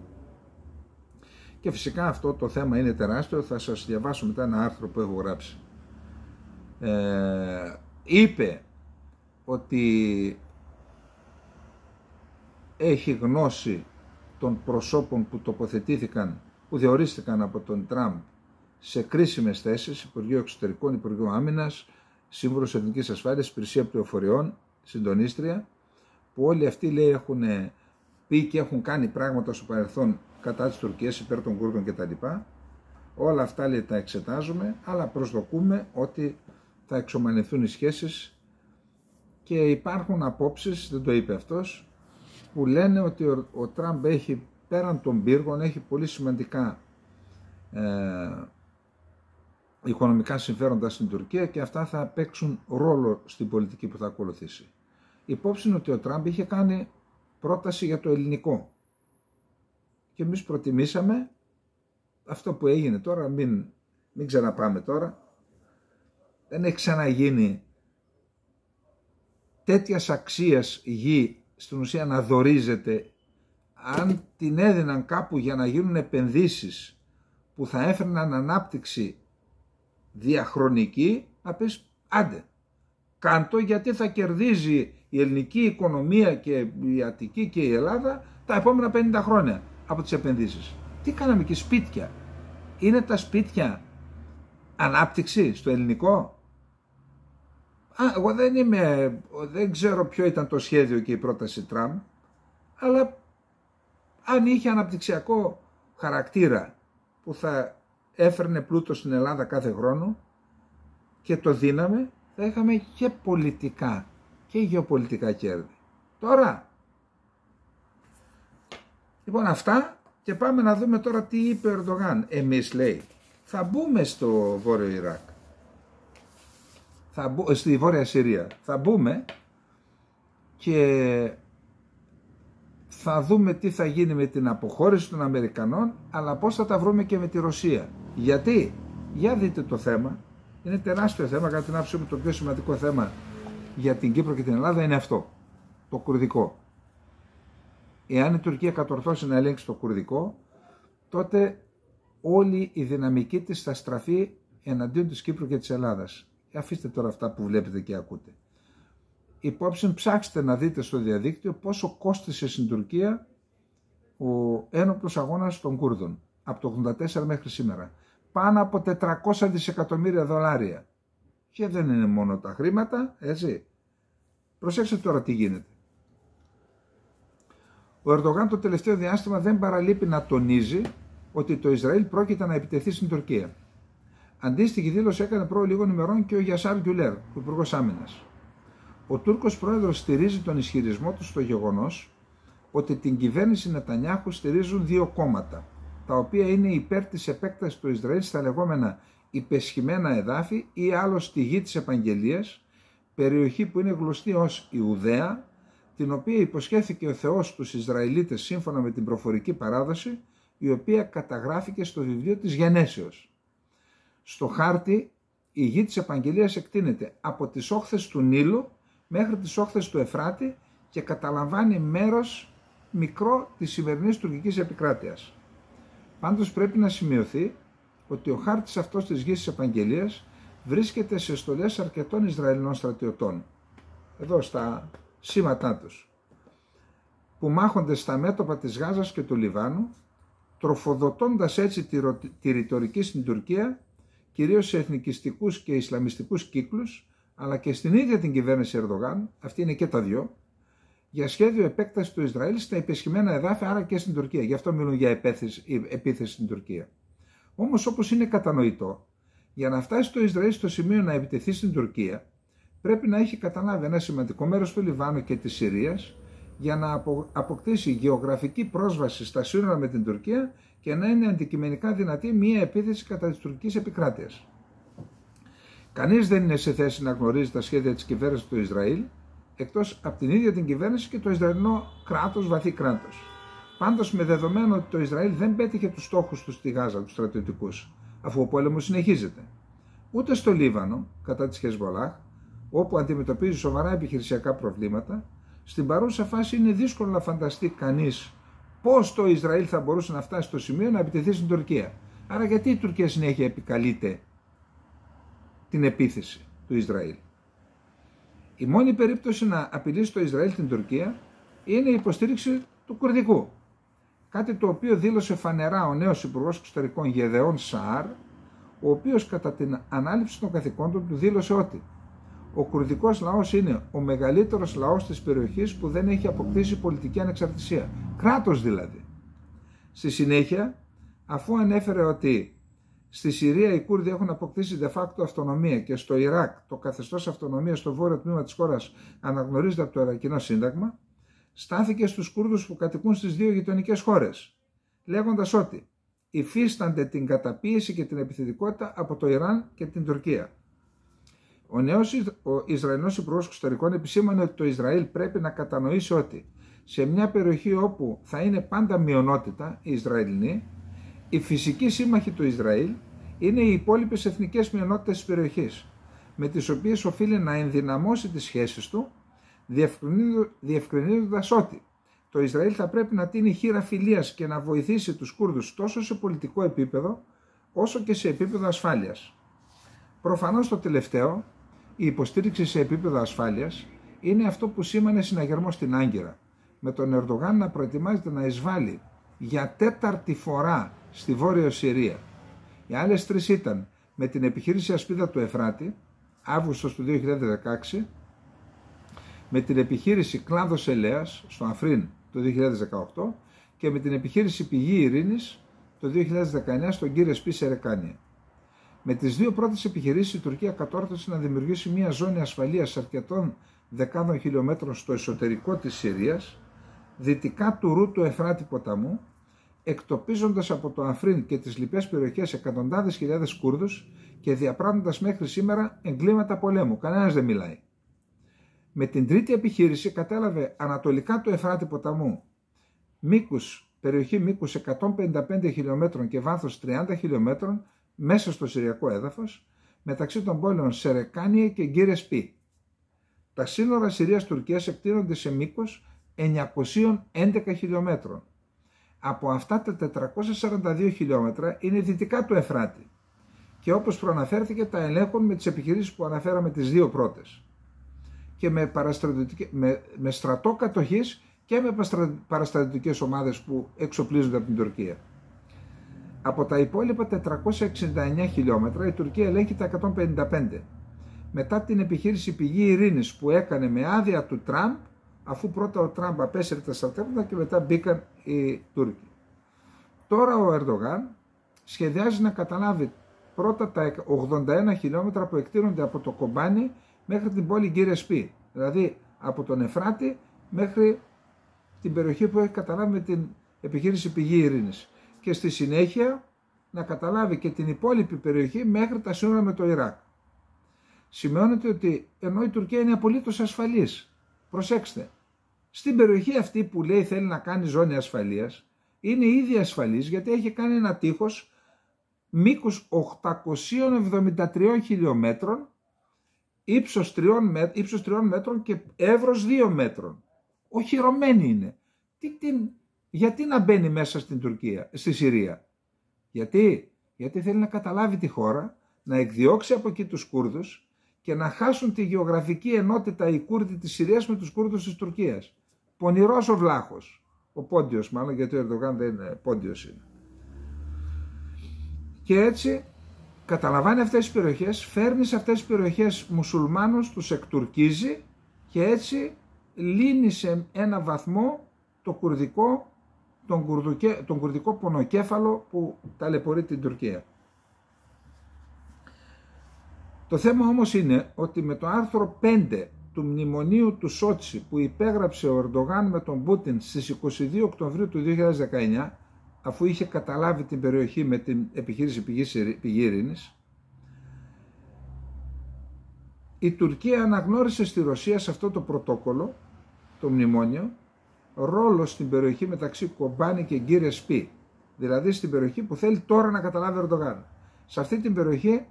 Και φυσικά αυτό το θέμα είναι τεράστιο, θα σας διαβάσω μετά ένα άρθρο που έχω γράψει. Είπε ότι έχει γνώση των προσώπων που τοποθετήθηκαν, που διορίστηκαν από τον Τραμπ σε κρίσιμες θέσεις, Υπουργείο Εξωτερικών, Υπουργείο Άμυνας, Σύμβουλος Εθνικής Ασφάλειας, Υπηρεσία Πληροφοριών, Συντονίστρια, που όλοι αυτοί λέει έχουν πει και έχουν κάνει πράγματα στο παρελθόν κατά της Τουρκίας, υπέρ των Κούρδων κτλ. Όλα αυτά λέει τα εξετάζουμε, αλλά προσδοκούμε ότι θα εξομαλυνθούν οι σχέσεις και υπάρχουν απόψεις, δεν το είπε αυτός, που λένε ότι ο Τραμπ έχει πέραν των πύργων, έχει πολύ σημαντικά οικονομικά συμφέροντα στην Τουρκία και αυτά θα παίξουν ρόλο στην πολιτική που θα ακολουθήσει. Η υπόψη είναι ότι ο Τραμπ είχε κάνει πρόταση για το ελληνικό και εμείς προτιμήσαμε αυτό που έγινε τώρα, μην ξαναπάμε τώρα. Δεν έχει ξαναγίνει τέτοιας αξίας γη στην ουσία να δωρίζεται. Αν την έδιναν κάπου για να γίνουν επενδύσεις που θα έφερναν ανάπτυξη διαχρονική, να πεις άντε, κάντο, γιατί θα κερδίζει η ελληνική οικονομία και η Αττική και η Ελλάδα τα επόμενα 50 χρόνια από τις επενδύσεις. Τι κάναμε και σπίτια. Είναι τα σπίτια ανάπτυξη στο ελληνικό? Εγώ δεν ξέρω ποιο ήταν το σχέδιο και η πρόταση Τραμπ, αλλά αν είχε αναπτυξιακό χαρακτήρα που θα έφερνε πλούτο στην Ελλάδα κάθε χρόνο και το δίναμε, θα είχαμε και πολιτικά και γεωπολιτικά κέρδη. Τώρα, λοιπόν αυτά, και πάμε να δούμε τώρα τι είπε ο Ερντογάν. Εμείς λέει θα μπούμε στο Βόρειο Ιράκ, στη Βόρεια Συρία, θα μπούμε και θα δούμε τι θα γίνει με την αποχώρηση των Αμερικανών, αλλά πώς θα τα βρούμε και με τη Ρωσία. Γιατί? Για δείτε το θέμα. Είναι τεράστιο θέμα, κατά την άποψή μου το πιο σημαντικό θέμα για την Κύπρο και την Ελλάδα είναι αυτό, το κουρδικό. Εάν η Τουρκία κατορθώσει να ελέγξει το κουρδικό, τότε όλη η δυναμική της θα στραφεί εναντίον της Κύπρου και της Ελλάδας. Αφήστε τώρα αυτά που βλέπετε και ακούτε. Υπόψη ψάξτε να δείτε στο διαδίκτυο πόσο κόστισε στην Τουρκία ο ένοπλος αγώνας των Κούρδων από το 1984 μέχρι σήμερα. πάνω από 400 δισεκατομμύρια δολάρια. Και δεν είναι μόνο τα χρήματα, έτσι. Προσέξτε τώρα τι γίνεται. Ο Ερντογάν το τελευταίο διάστημα δεν παραλείπει να τονίζει ότι το Ισραήλ πρόκειται να επιτεθεί στην Τουρκία. Αντίστοιχη δήλωση έκανε προ λίγων ημερών και ο Γιασάρ Γκιουλέρ, ο Υπουργός Άμυνας. Ο Τούρκος πρόεδρος στηρίζει τον ισχυρισμό του στο γεγονός ότι την κυβέρνηση Νετανιάχου στηρίζουν δύο κόμματα, τα οποία είναι υπέρ της επέκτασης του Ισραήλ στα λεγόμενα υπεσχημένα εδάφη ή άλλο στη γη της Επαγγελίας, περιοχή που είναι γνωστή ως Ιουδαία, την οποία υποσχέθηκε ο Θεός στους Ισραηλίτες σύμφωνα με την προφορική παράδοση, η οποία καταγράφηκε στο βιβλίο της Γενέσεως. Στο χάρτη η γη της Επαγγελίας εκτείνεται από τις όχθες του Νείλου μέχρι τις όχθες του Εφράτη και καταλαμβάνει μέρος μικρό της σημερινής τουρκικής επικράτειας. Πάντως πρέπει να σημειωθεί ότι ο χάρτης αυτός της γης της Επαγγελίας βρίσκεται σε στολές αρκετών Ισραηλινών στρατιωτών, εδώ στα σήματά τους, που μάχονται στα μέτωπα της Γάζας και του Λιβάνου, τροφοδοτώντας έτσι τη ρητορική στην Τουρκία, κυρίως σε εθνικιστικούς και ισλαμιστικούς κύκλους, αλλά και στην ίδια την κυβέρνηση Ερντογάν, αυτή είναι και τα δυο, για σχέδιο επέκταση του Ισραήλ στα υπεσχημένα εδάφη, άρα και στην Τουρκία. Γι' αυτό μιλούν για επίθεση στην Τουρκία. Όμως, όπως είναι κατανοητό, για να φτάσει το Ισραήλ στο σημείο να επιτεθεί στην Τουρκία, πρέπει να έχει καταλάβει ένα σημαντικό μέρος του Λιβάνου και της Συρίας για να αποκτήσει γεωγραφική πρόσβαση στα σύνορα με την Τουρκία και να είναι αντικειμενικά δυνατή μία επίθεση κατά της τουρκικής επικράτειας. Κανείς δεν είναι σε θέση να γνωρίζει τα σχέδια της κυβέρνησης του Ισραήλ, εκτός από την ίδια την κυβέρνηση και το Ισραηλινό κράτος, βαθύ κράτος. Πάντως, με δεδομένο ότι το Ισραήλ δεν πέτυχε τους στόχους του στη Γάζα, τους στρατιωτικούς, αφού ο πόλεμος συνεχίζεται, ούτε στο Λίβανο, κατά της Χεσμολάχ, όπου αντιμετωπίζει σοβαρά επιχειρησιακά προβλήματα, στην παρούσα φάση είναι δύσκολο να φανταστεί κανείς πώς το Ισραήλ θα μπορούσε να φτάσει στο σημείο να επιτεθεί στην Τουρκία. Άρα, γιατί η Τουρκία συνέχεια επικαλείται την επίθεση του Ισραήλ? Η μόνη περίπτωση να απειλήσει το Ισραήλ την Τουρκία είναι η υποστήριξη του Κουρδικού. Κάτι το οποίο δήλωσε φανερά ο νέος Υπουργός Εξωτερικών Γεδεών Σαάρ, ο οποίος κατά την ανάληψη των καθηκόντων του δήλωσε ότι ο κουρδικός λαός είναι ο μεγαλύτερος λαός της περιοχής που δεν έχει αποκτήσει πολιτική ανεξαρτησία. Κράτος δηλαδή. Στη συνέχεια, αφού ανέφερε ότι στη Συρία οι Κούρδοι έχουν αποκτήσει de facto αυτονομία και στο Ιράκ το καθεστώς αυτονομίας στο βόρειο τμήμα της χώρας αναγνωρίζεται από το Ιρακινό Σύνταγμα, στάθηκε στους Κούρδους που κατοικούν στις δύο γειτονικές χώρες, λέγοντας ότι υφίστανται την καταπίεση και την επιθετικότητα από το Ιράν και την Τουρκία. Ο Ισραηλινός Υπουργός Εξωτερικών επισήμανε ότι το Ισραήλ πρέπει να κατανοήσει ότι σε μια περιοχή όπου θα είναι πάντα μειονότητα οι Ισραηλινοί, οι φυσικοί σύμμαχοι του Ισραήλ είναι οι υπόλοιπες εθνικές μειονότητες της περιοχής, με τις οποίες οφείλει να ενδυναμώσει τις σχέσεις του, διευκρινίζοντας ότι το Ισραήλ θα πρέπει να τίνει χείρα φιλίας και να βοηθήσει τους Κούρδους τόσο σε πολιτικό επίπεδο, όσο και σε επίπεδο ασφάλειας. Προφανώς το τελευταίο, η υποστήριξη σε επίπεδο ασφάλειας, είναι αυτό που σήμανε συναγερμό στην Άγκυρα, με τον Ερντογάν να προετοιμάζεται να εισβάλλει για τέταρτη φορά στη Βόρεια Συρία. Οι άλλες τρεις ήταν με την επιχείρηση Ασπίδα του Εφράτη, Αύγουστος του 2016, με την επιχείρηση Κλάδος Ελέας στο Αφρίν το 2018 και με την επιχείρηση Πηγή Ειρήνης το 2019 στον Κύρ Εσπή Σερεκάνια. Με τις δύο πρώτες επιχειρήσεις η Τουρκία κατόρθωσε να δημιουργήσει μια ζώνη ασφαλείας αρκετών δεκάδων χιλιόμετρων στο εσωτερικό της Συρίας, δυτικά του ρου του Εφράτη ποταμού, εκτοπίζοντας από το Αφρίν και τις λοιπές περιοχές εκατοντάδες χιλιάδες Κούρδους και διαπράττοντας μέχρι σήμερα εγκλήματα πολέμου. Κανένας δεν μιλάει. Με την τρίτη επιχείρηση κατέλαβε ανατολικά του Εφράτη ποταμού περιοχή μήκους 155 χιλιόμετρων και βάθος 30 χιλιόμετρων μέσα στο Συριακό έδαφος, μεταξύ των πόλεων Σερεκάνιε και Γκύρ Εσπή. Τα σύνορα Συρίας-Τουρκίας εκτείνονται σε μήκος 911 χιλιόμετρων. Από αυτά τα 442 χιλιόμετρα είναι δυτικά του Εφράτη και όπως προαναφέρθηκε τα ελέγχουν με τις επιχειρήσεις που αναφέραμε τις δύο πρώτες και με στρατό κατοχής και με παραστρατιωτικές ομάδες που εξοπλίζονται από την Τουρκία. Από τα υπόλοιπα 469 χιλιόμετρα η Τουρκία ελέγχει τα 155. Μετά την επιχείρηση Πηγή Ειρήνης που έκανε με άδεια του Τραμπ, αφού πρώτα ο Τραμπ απέσυρε τα στρατεύματα και μετά μπήκαν οι Τούρκοι. Τώρα ο Ερντογάν σχεδιάζει να καταλάβει πρώτα τα 81 χιλιόμετρα που εκτείνονται από το Κομπάνι μέχρι την πόλη Γκύρεσπι, δηλαδή από τον Εφράτη μέχρι την περιοχή που έχει καταλάβει με την επιχείρηση Πηγή Ειρήνης, και στη συνέχεια να καταλάβει και την υπόλοιπη περιοχή μέχρι τα σύνορα με το Ιράκ. Σημειώνεται ότι ενώ η Τουρκία είναι απολύτως ασφαλής, προσέξτε, στην περιοχή αυτή που λέει θέλει να κάνει ζώνη ασφαλείας, είναι ήδη ασφαλής γιατί έχει κάνει ένα τείχος μήκους 873 χιλιόμετρων, ύψος 3 μέτρων και εύρος 2 μέτρων. Οχυρωμένη είναι. Γιατί να μπαίνει μέσα στην Τουρκία, στη Συρία? Γιατί θέλει να καταλάβει τη χώρα, να εκδιώξει από εκεί τους Κούρδους και να χάσουν τη γεωγραφική ενότητα οι Κούρδοι της Συρίας με τους Κούρδους της Τουρκίας. Πονηρός ο βλάχος. Ο Πόντιος μάλλον, γιατί ο Ερντογάν δεν είναι Πόντιος είναι. Και έτσι καταλαμβάνει αυτές τις περιοχές, φέρνει σε αυτές τις περιοχές μουσουλμάνους, τους εκτουρκίζει και έτσι λύνει σε ένα βαθμό τον κουρδικό πονοκέφαλο που ταλαιπωρεί την Τουρκία. Το θέμα όμως είναι ότι με το άρθρο 5 του μνημονίου του Σότσι που υπέγραψε ο Ερντογάν με τον Πούτιν στις 22 Οκτωβρίου του 2019, αφού είχε καταλάβει την περιοχή με την επιχείρηση Πηγή Ειρήνης, η Τουρκία αναγνώρισε στη Ρωσία σε αυτό το πρωτόκολλο, το μνημόνιο, ρόλο στην περιοχή μεταξύ Κομπάνι και Γκύρεσπι, δηλαδή στην περιοχή που θέλει τώρα να καταλάβει ο Ερντογάν. Σε αυτή την περιοχή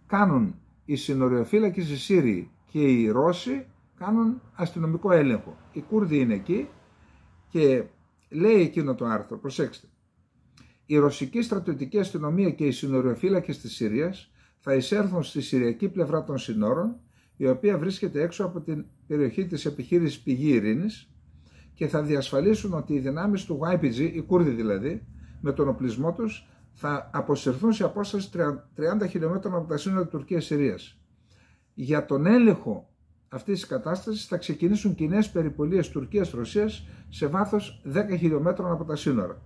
κάνουν οι συνοριοφύλακες οι Σύριοι και οι Ρώσοι κάνουν αστυνομικό έλεγχο. Οι Κούρδοι είναι εκεί και λέει εκείνο το άρθρο, προσέξτε, η ρωσική στρατιωτική αστυνομία και οι συνοριοφύλακες της Συρίας θα εισέρθουν στη συριακή πλευρά των συνόρων, η οποία βρίσκεται έξω από την περιοχή της επιχείρησης Πηγή Ειρήνης, και θα διασφαλίσουν ότι οι δυνάμεις του YPG, οι Κούρδοι δηλαδή, με τον οπλισμό τους, θα αποσυρθούν σε απόσταση 30 χιλιόμετρων από τα σύνορα Τουρκίας-Συρίας. Για τον έλεγχο αυτής της κατάστασης θα ξεκινήσουν κοινές περιπολίες Τουρκίας-Ρωσίας σε βάθος 10 χιλιόμετρων από τα σύνορα.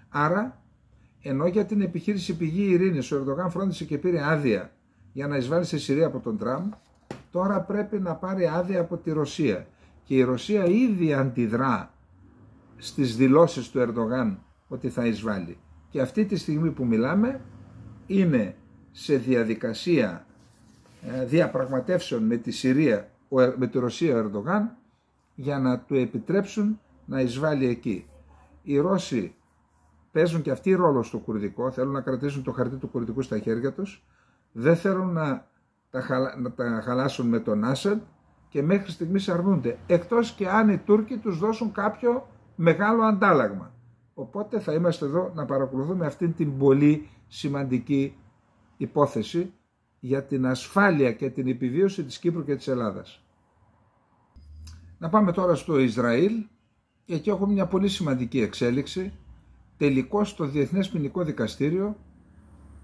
Άρα, ενώ για την επιχείρηση Πηγή Ειρήνης ο Ερντογάν φρόντισε και πήρε άδεια για να εισβάλλει στη Συρία από τον Τραμπ, τώρα πρέπει να πάρει άδεια από τη Ρωσία. Και η Ρωσία ήδη αντιδρά στις δηλώσεις του Ερντογάν ότι θα εισβάλλει. Και αυτή τη στιγμή που μιλάμε είναι σε διαδικασία διαπραγματεύσεων με τη Συρία, με τη Ρωσία ο Ερντογάν, για να του επιτρέψουν να εισβάλλει εκεί. Οι Ρώσοι παίζουν και αυτοί ρόλο στο κουρδικό, θέλουν να κρατήσουν το χαρτί του κουρδικού στα χέρια τους, δεν θέλουν να τα χαλάσουν με τον Άσαντ και μέχρι στιγμής αρνούνται, εκτός και αν οι Τούρκοι τους δώσουν κάποιο μεγάλο αντάλλαγμα. Οπότε θα είμαστε εδώ να παρακολουθούμε αυτήν την πολύ σημαντική υπόθεση για την ασφάλεια και την επιβίωση της Κύπρου και της Ελλάδας. Να πάμε τώρα στο Ισραήλ, και εκεί έχουμε μια πολύ σημαντική εξέλιξη. Τελικώς το Διεθνές Ποινικό Δικαστήριο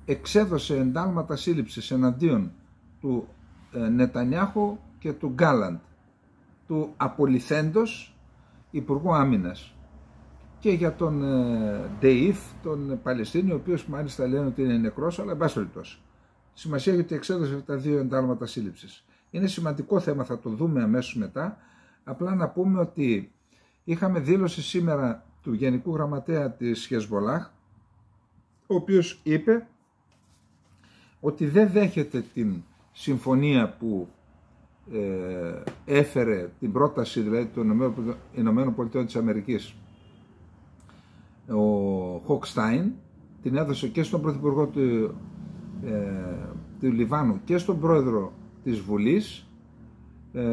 εξέδωσε εντάλματα σύλληψης εναντίον του Νετανιάχου και του Γκάλαντ, του απολυθέντος Υπουργού Άμυνας, και για τον Ντεΐφ, τον Παλαιστίνιο, ο οποίος μάλιστα λένε ότι είναι νεκρός, αλλά εν πάση περιπτώσει. Σημασία γιατί εξέδωσε τα δύο εντάλματα σύλληψης. Είναι σημαντικό θέμα, θα το δούμε αμέσως μετά. Απλά να πούμε ότι είχαμε δήλωση σήμερα του Γενικού Γραμματέα της Χεσμολάχ, ο οποίος είπε ότι δεν δέχεται την συμφωνία που έφερε την πρόταση δηλαδή των Ηνωμένων Πολιτειών της Αμερικής ο Χοκστάιν, την έδωσε και στον Πρωθυπουργό του Λιβάνου και στον Πρόεδρο της Βουλής,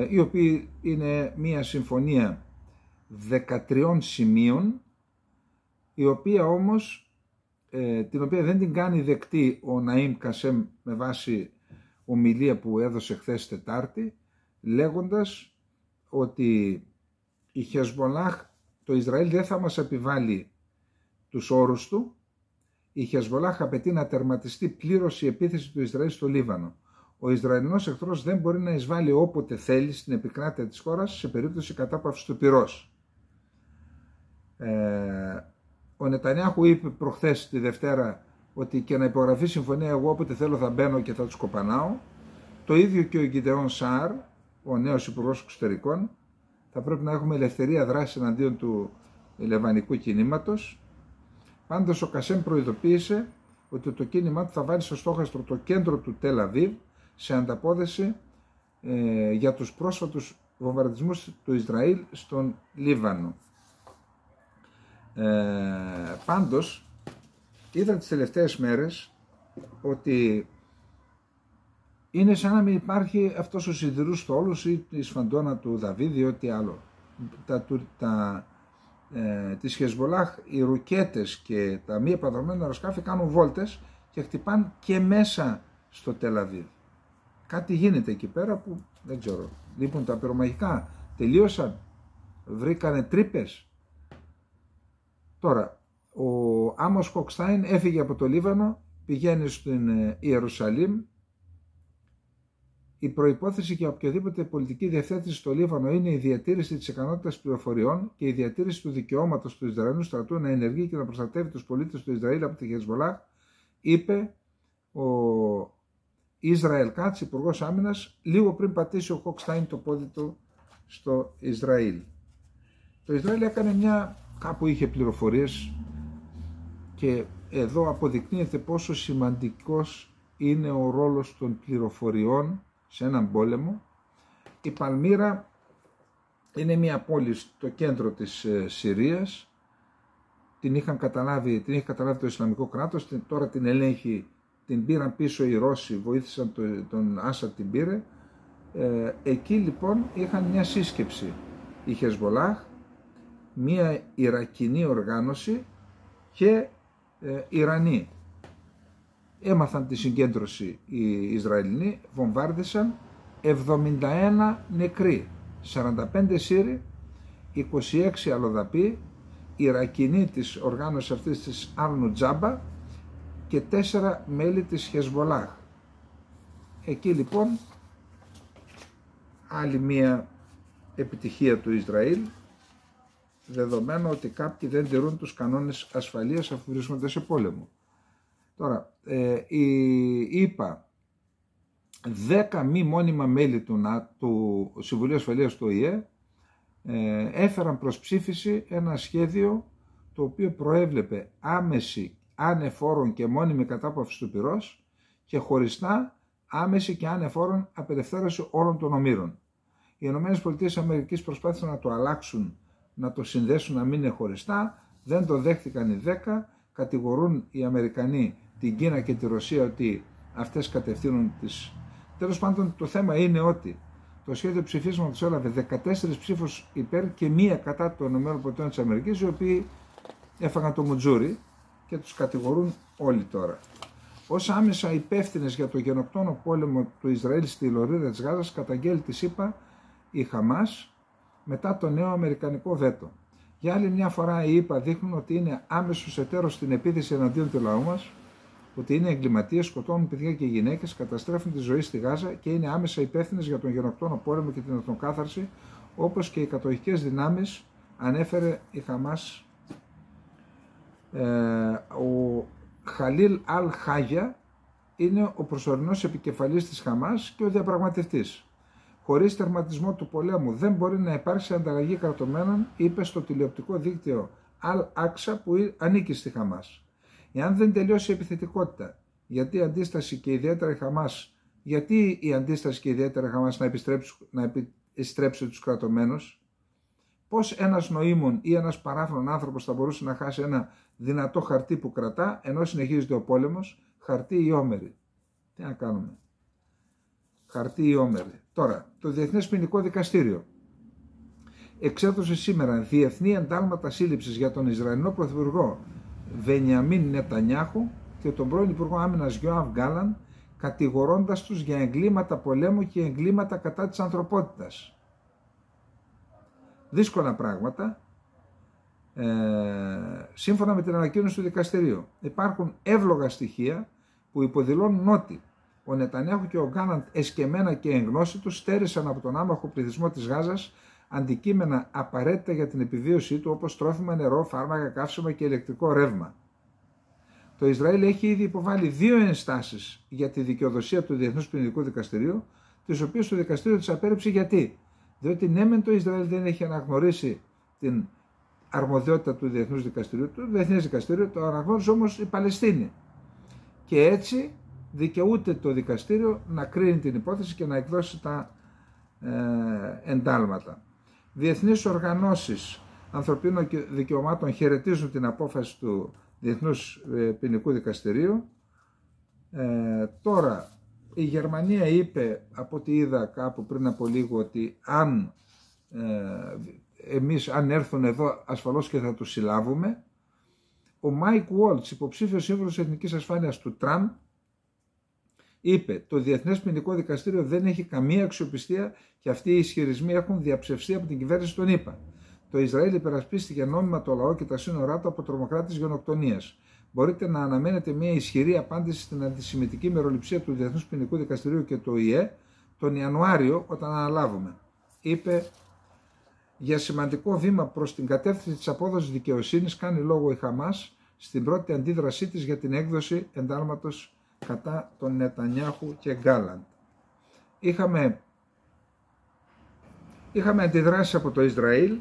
η οποία είναι μια συμφωνία 13 σημείων, η οποία όμως την οποία δεν την κάνει δεκτή ο Ναΐμ Κασέμ με βάση ομιλία που έδωσε χθες Τετάρτη, λέγοντας ότι η Χεσμολάχ, το Ισραήλ δεν θα μας επιβάλλει τους όρους του, Η Χεσβολάχ απαιτεί να τερματιστεί πλήρως η επίθεση του Ισραήλ στο Λίβανο. Ο Ισραηλινός εχθρός δεν μπορεί να εισβάλλει όποτε θέλει στην επικράτεια της χώρας σε περίπτωση κατάπαυσης του πυρός. Ο Νετανιάχου είπε προχθές τη Δευτέρα ότι και να υπογραφεί συμφωνία εγώ όποτε θέλω θα μπαίνω και θα τους κοπανάω. Το ίδιο και ο Γκιντεόν Σαάρ, ο νέος υπουργός εξωτερικών. Θα πρέπει να έχουμε ελευθερία δράση εναντίον του λεβανικού κινήματος. Πάντως ο Κασέμ προειδοποίησε ότι το κίνημά του θα βάλει στο στόχαστρο το κέντρο του Τελ Αβίβ σε ανταπόδεση για τους πρόσφατους βομβαρδισμούς του Ισραήλ στον Λίβανο. Πάντως είδα τις τελευταίες μέρες ότι είναι σαν να μην υπάρχει αυτός ο σιδηρούς στόλος ή η σφαντόνα του Δαβίδ ή ό,τι άλλο. Τις Χεσβολάχ, οι ρουκέτες και τα μη επανδρομένα αεροσκάφη κάνουν βόλτες και χτυπάνε και μέσα στο Τελ Αβίβ. Κάτι γίνεται εκεί πέρα που δεν ξέρω. Λείπουν τα πυρομαχικά, τελείωσαν, βρήκανε τρύπες. Τώρα, ο Άμος Χοκστάιν έφυγε από το Λίβανο, πηγαίνει στην Ιερουσαλήμ. Η προϋπόθεση για οποιαδήποτε πολιτική διευθέτηση στο Λίβανο είναι η διατήρηση της ικανότητας πληροφοριών και η διατήρηση του δικαιώματος του Ισραηλινού στρατού να ενεργεί και να προστατεύει τους πολίτες του Ισραήλ από τη Χεσβολάχ, είπε ο Ισραήλ Κάτς, υπουργός άμυνας, λίγο πριν πατήσει ο Χοκστάιν το πόδι του στο Ισραήλ. Το Ισραήλ έκανε κάπου είχε πληροφορίες και εδώ αποδεικνύεται πόσο σημαντικός είναι ο ρόλος των πληροφοριών σε έναν πόλεμο. Η Παλμύρα είναι μια πόλη στο κέντρο της Συρίας. Την είχε καταλάβει το Ισλαμικό κράτος, τώρα την ελέγχει, την πήραν πίσω οι Ρώσοι, βοήθησαν τον Άσαντ την πήρε. Εκεί λοιπόν είχαν μια σύσκεψη η Χεσβολάχ, μια Ιρακινή οργάνωση και Ιρανοί. Έμαθαν τη συγκέντρωση οι Ισραηλινοί, βομβάρδισαν, 71 νεκροί, 45 Σύριοι, 26 αλλοδαποί, Ιρακινοί της οργάνωσης αυτής της Αλ-Νουτζάμπα και 4 μέλη της Χεσβολάχ. Εκεί λοιπόν άλλη μία επιτυχία του Ισραήλ, δεδομένου ότι κάποιοι δεν τηρούν τους κανόνες ασφαλείας αφού βρίσκονται σε πόλεμο. Τώρα, η ΙΠΑ, 10 μη μόνιμα μέλη του Συμβουλίου Ασφαλείας του ΟΗΕ έφεραν προς ψήφιση ένα σχέδιο το οποίο προέβλεπε άμεση, ανεφόρον και μόνιμη κατάπαυση του πυρός και χωριστά άμεση και ανεφόρον απελευθέρωση όλων των ομήρων. Οι ΗΠΑ προσπάθησαν να το αλλάξουν, να το συνδέσουν να μην είναι χωριστά, δεν το δέχτηκαν οι 10, κατηγορούν οι Αμερικανοί την Κίνα και τη Ρωσία ότι αυτές κατευθύνουν τις... Τέλος πάντων το θέμα είναι ότι το σχέδιο ψηφίσματος έλαβε 14 ψήφους υπέρ και 1 κατά των ΗΠΑ, οι οποίοι έφαγαν το μουτζούρι και τους κατηγορούν όλοι τώρα. Ως άμεσα υπεύθυνες για το γενοκτόνο πόλεμο του Ισραήλ στη λωρίδα της Γάζας καταγγέλει τη ΣΥΠΑ η Χαμάς μετά το νέο αμερικανικό βέτο. Για άλλη μια φορά οι ΗΠΑ δείχνουν ότι είναι άμεσος εταίρος στην επίθεση εναντίον του λαού μας, ότι είναι εγκληματίες, σκοτώνουν παιδιά και γυναίκες, καταστρέφουν τη ζωή στη Γάζα και είναι άμεσα υπεύθυνες για τον γενοκτόνο πόλεμο και την εθνοκάθαρση, όπως και οι κατοχικές δυνάμεις, ανέφερε η Χαμάς. Ο Χαλίλ Αλ Χάγια είναι ο προσωρινός επικεφαλής της Χαμάς και ο διαπραγματευτής. Χωρίς τερματισμό του πολέμου δεν μπορεί να υπάρξει ανταλλαγή κρατωμένων, είπε στο τηλεοπτικό δίκτυο Αλ Άξα που ανήκει στη Χαμάς. Εάν δεν τελειώσει η επιθετικότητα, γιατί η αντίσταση και ιδιαίτερα η Χαμάς, γιατί η αντίσταση και ιδιαίτερα η Χαμάς να επιστρέψει τους κρατωμένους, πώς ένας νοήμων ή ένας παράφρον άνθρωπος θα μπορούσε να χάσει ένα δυνατό χαρτί που κρατά, ενώ συνεχίζεται ο πόλεμος, χαρτί ή όμερη. Τι να κάνουμε. Χαρτί ή όμερη. Τώρα, το Διεθνές Ποινικό Δικαστήριο εξέδωσε σήμερα διεθνή εντάλματα σύλληψης για τον Ισραηλινό Πρωθυπουργό Βενιαμίν Νετανιάχου και τον πρώην Υπουργό Άμυνας Γιόαβ Γκάλαντ, κατηγορώντας τους για εγκλήματα πολέμου και εγκλήματα κατά της ανθρωπότητας. Δύσκολα πράγματα. σύμφωνα με την ανακοίνωση του δικαστηρίου. Υπάρχουν εύλογα στοιχεία που υποδηλώνουν ότι ο Νετανιάχου και ο Γκάλαντ εσκεμμένα και εν γνώση τους στέρισαν από τον άμαχο πληθυσμό της Γάζας αντικείμενα απαραίτητα για την επιβίωσή του, όπως τρόφιμα, νερό, φάρμακα, καύσιμα και ηλεκτρικό ρεύμα. Το Ισραήλ έχει ήδη υποβάλει 2 ενστάσεις για τη δικαιοδοσία του Διεθνούς Ποινικού Δικαστηρίου, τις οποίες το δικαστήριο τις απέρριψε. Γιατί? Διότι ναι μεν το Ισραήλ δεν έχει αναγνωρίσει την αρμοδιότητα του Διεθνούς Δικαστηρίου, του Διεθνές Δικαστήριο, το αναγνώρισε όμως η Παλαιστίνη. Και έτσι δικαιούται το δικαστήριο να κρίνει την υπόθεση και να εκδώσει τα εντάλματα. Διεθνείς οργανώσεις ανθρωπίνων δικαιωμάτων χαιρετίζουν την απόφαση του Διεθνούς Ποινικού Δικαστηρίου. Τώρα η Γερμανία είπε, από ό,τι είδα κάπου πριν από λίγο, ότι αν έρθουν εδώ ασφαλώς και θα τους συλλάβουμε. Ο Μάικ Waltz, υποψήφιος σύμβουλος εθνικής ασφάλειας του Τραμπ, είπε: το Διεθνές Ποινικό Δικαστήριο δεν έχει καμία αξιοπιστία και αυτοί οι ισχυρισμοί έχουν διαψευστεί από την κυβέρνηση των ΗΠΑ. Το Ισραήλ υπερασπίστηκε νόμιμα το λαό και τα σύνορά του από τρομοκράτης γενοκτονίας. Μπορείτε να αναμένετε μια ισχυρή απάντηση στην αντισημιτική μεροληψία του Διεθνούς Ποινικού Δικαστηρίου και του ΟΗΕ τον Ιανουάριο, όταν αναλάβουμε. Είπε: για σημαντικό βήμα προς την κατεύθυνση της απόδοσης δικαιοσύνης κάνει λόγο η Χαμάς στην πρώτη αντίδρασή της για την έκδοση εντάλματος κατά τον Νετανιάχου και Γκάλαντ. Είχαμε αντιδράσεις από το Ισραήλ.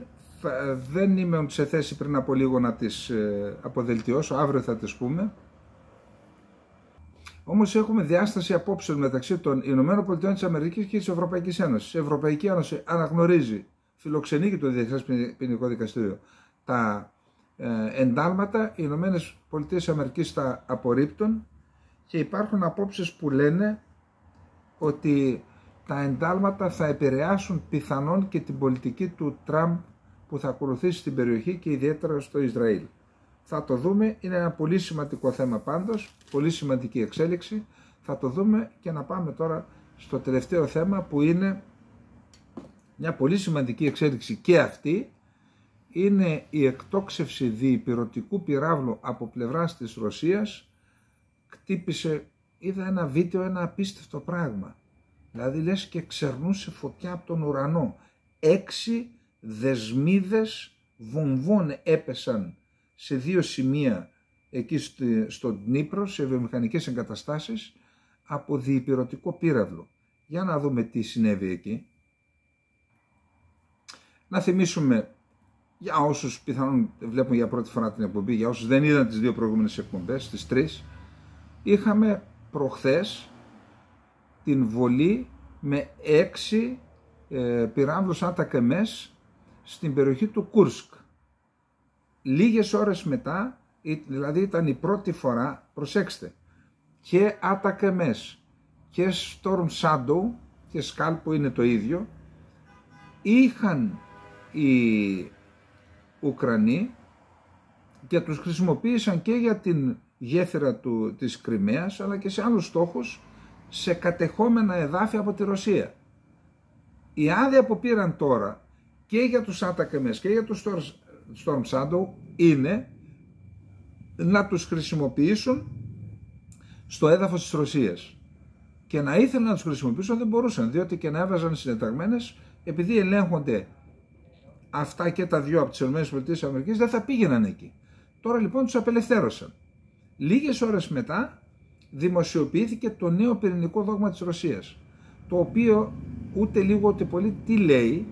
Δεν είμαι σε θέση πριν από λίγο να τις αποδελτιώσω, αύριο θα τις πούμε. Όμως έχουμε διάσταση απόψεων μεταξύ των ΗΠΑ και της Ευρωπαϊκής Ένωσης. Η Ευρωπαϊκή Ένωση αναγνωρίζει, φιλοξενεί και το Διεθνές Ποινικό Δικαστήριο τα εντάλματα, οι ΗΠΑ τα απορρίπτουν και υπάρχουν απόψεις που λένε ότι τα εντάλματα θα επηρεάσουν πιθανόν και την πολιτική του Τραμπ που θα ακολουθήσει στην περιοχή και ιδιαίτερα στο Ισραήλ. Θα το δούμε, είναι ένα πολύ σημαντικό θέμα πάντως, πολύ σημαντική εξέλιξη. Θα το δούμε και να πάμε τώρα στο τελευταίο θέμα που είναι μια πολύ σημαντική εξέλιξη και αυτή. Είναι η εκτόξευση διυπηρωτικού πυράβλου από πλευράς της Ρωσίας. Κτύπησε, είδα ένα βίντεο, ένα απίστευτο πράγμα. Δηλαδή λες και ξερνούσε φωτιά από τον ουρανό. 6 δεσμίδες βομβών έπεσαν σε 2 σημεία εκεί στον Δνίπρο, σε βιομηχανικές εγκαταστάσεις, από διυπηρωτικό πύραυλο. Για να δούμε τι συνέβη εκεί. Να θυμίσουμε, για όσους πιθανόν βλέπουν για πρώτη φορά την εκπομπή, για όσους δεν είδαν τις 2 προηγούμενες εκπομπές, τις 3, είχαμε προχθές την βολή με 6 πυράβλους Ατακεμές στην περιοχή του Κούρσκ. Λίγες ώρες μετά, δηλαδή ήταν η πρώτη φορά, προσέξτε, και Ατακεμές και Storm Shadow και Σκάλ που είναι το ίδιο, είχαν οι Ουκρανοί και τους χρησιμοποίησαν και για την γέφυρα της Κριμαίας αλλά και σε άλλους στόχους σε κατεχόμενα εδάφια από τη Ρωσία. Η άδεια που πήραν τώρα και για τους Ατακεμές και για τους Storm Shadow είναι να τους χρησιμοποιήσουν στο έδαφος της Ρωσίας. Και να ήθελαν να τους χρησιμοποιήσουν δεν μπορούσαν, διότι και να έβαζαν συνεταγμένες, επειδή ελέγχονται αυτά και τα 2 από τις ΗΠΑ, δεν θα πήγαιναν εκεί. Τώρα λοιπόν τους απελευθέρωσαν. Λίγες ώρες μετά δημοσιοποιήθηκε το νέο πυρηνικό δόγμα της Ρωσίας, το οποίο ούτε λίγο ούτε πολύ τι λέει,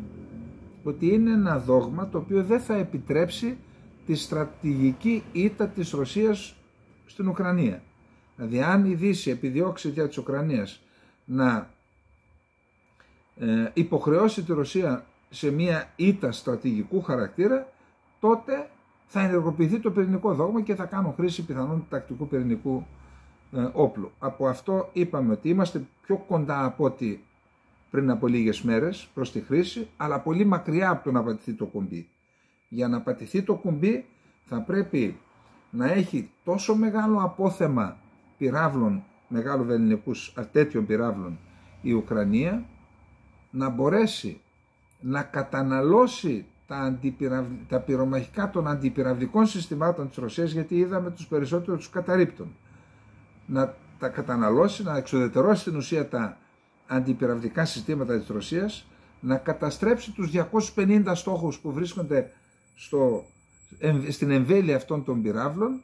ότι είναι ένα δόγμα το οποίο δεν θα επιτρέψει τη στρατηγική ήττα της Ρωσίας στην Ουκρανία. Δηλαδή αν η Δύση επιδιώξει για της Ουκρανίας να υποχρεώσει τη Ρωσία σε μια ήττα στρατηγικού χαρακτήρα, τότε θα ενεργοποιηθεί το πυρηνικό δόγμα και θα κάνουν χρήση πιθανόν τακτικού πυρηνικού όπλου. Από αυτό είπαμε ότι είμαστε πιο κοντά από ό,τι πριν από λίγες μέρες προς τη χρήση, αλλά πολύ μακριά από το να πατηθεί το κουμπί. Για να πατηθεί το κουμπί θα πρέπει να έχει τόσο μεγάλο απόθεμα πυράβλων, μεγάλου βελληνικούς τέτοιων πυράβλων η Ουκρανία, να μπορέσει να καταναλώσει τα πυρομαχικά των αντιπυραυλικών συστημάτων της Ρωσίας, γιατί είδαμε τους περισσότερους τους καταρρίπτων, να τα καταναλώσει, να εξουδετερώσει στην ουσία τα αντιπυραυλικά συστήματα της Ρωσίας, να καταστρέψει τους 250 στόχους που βρίσκονται στην εμβέλεια αυτών των πυράβλων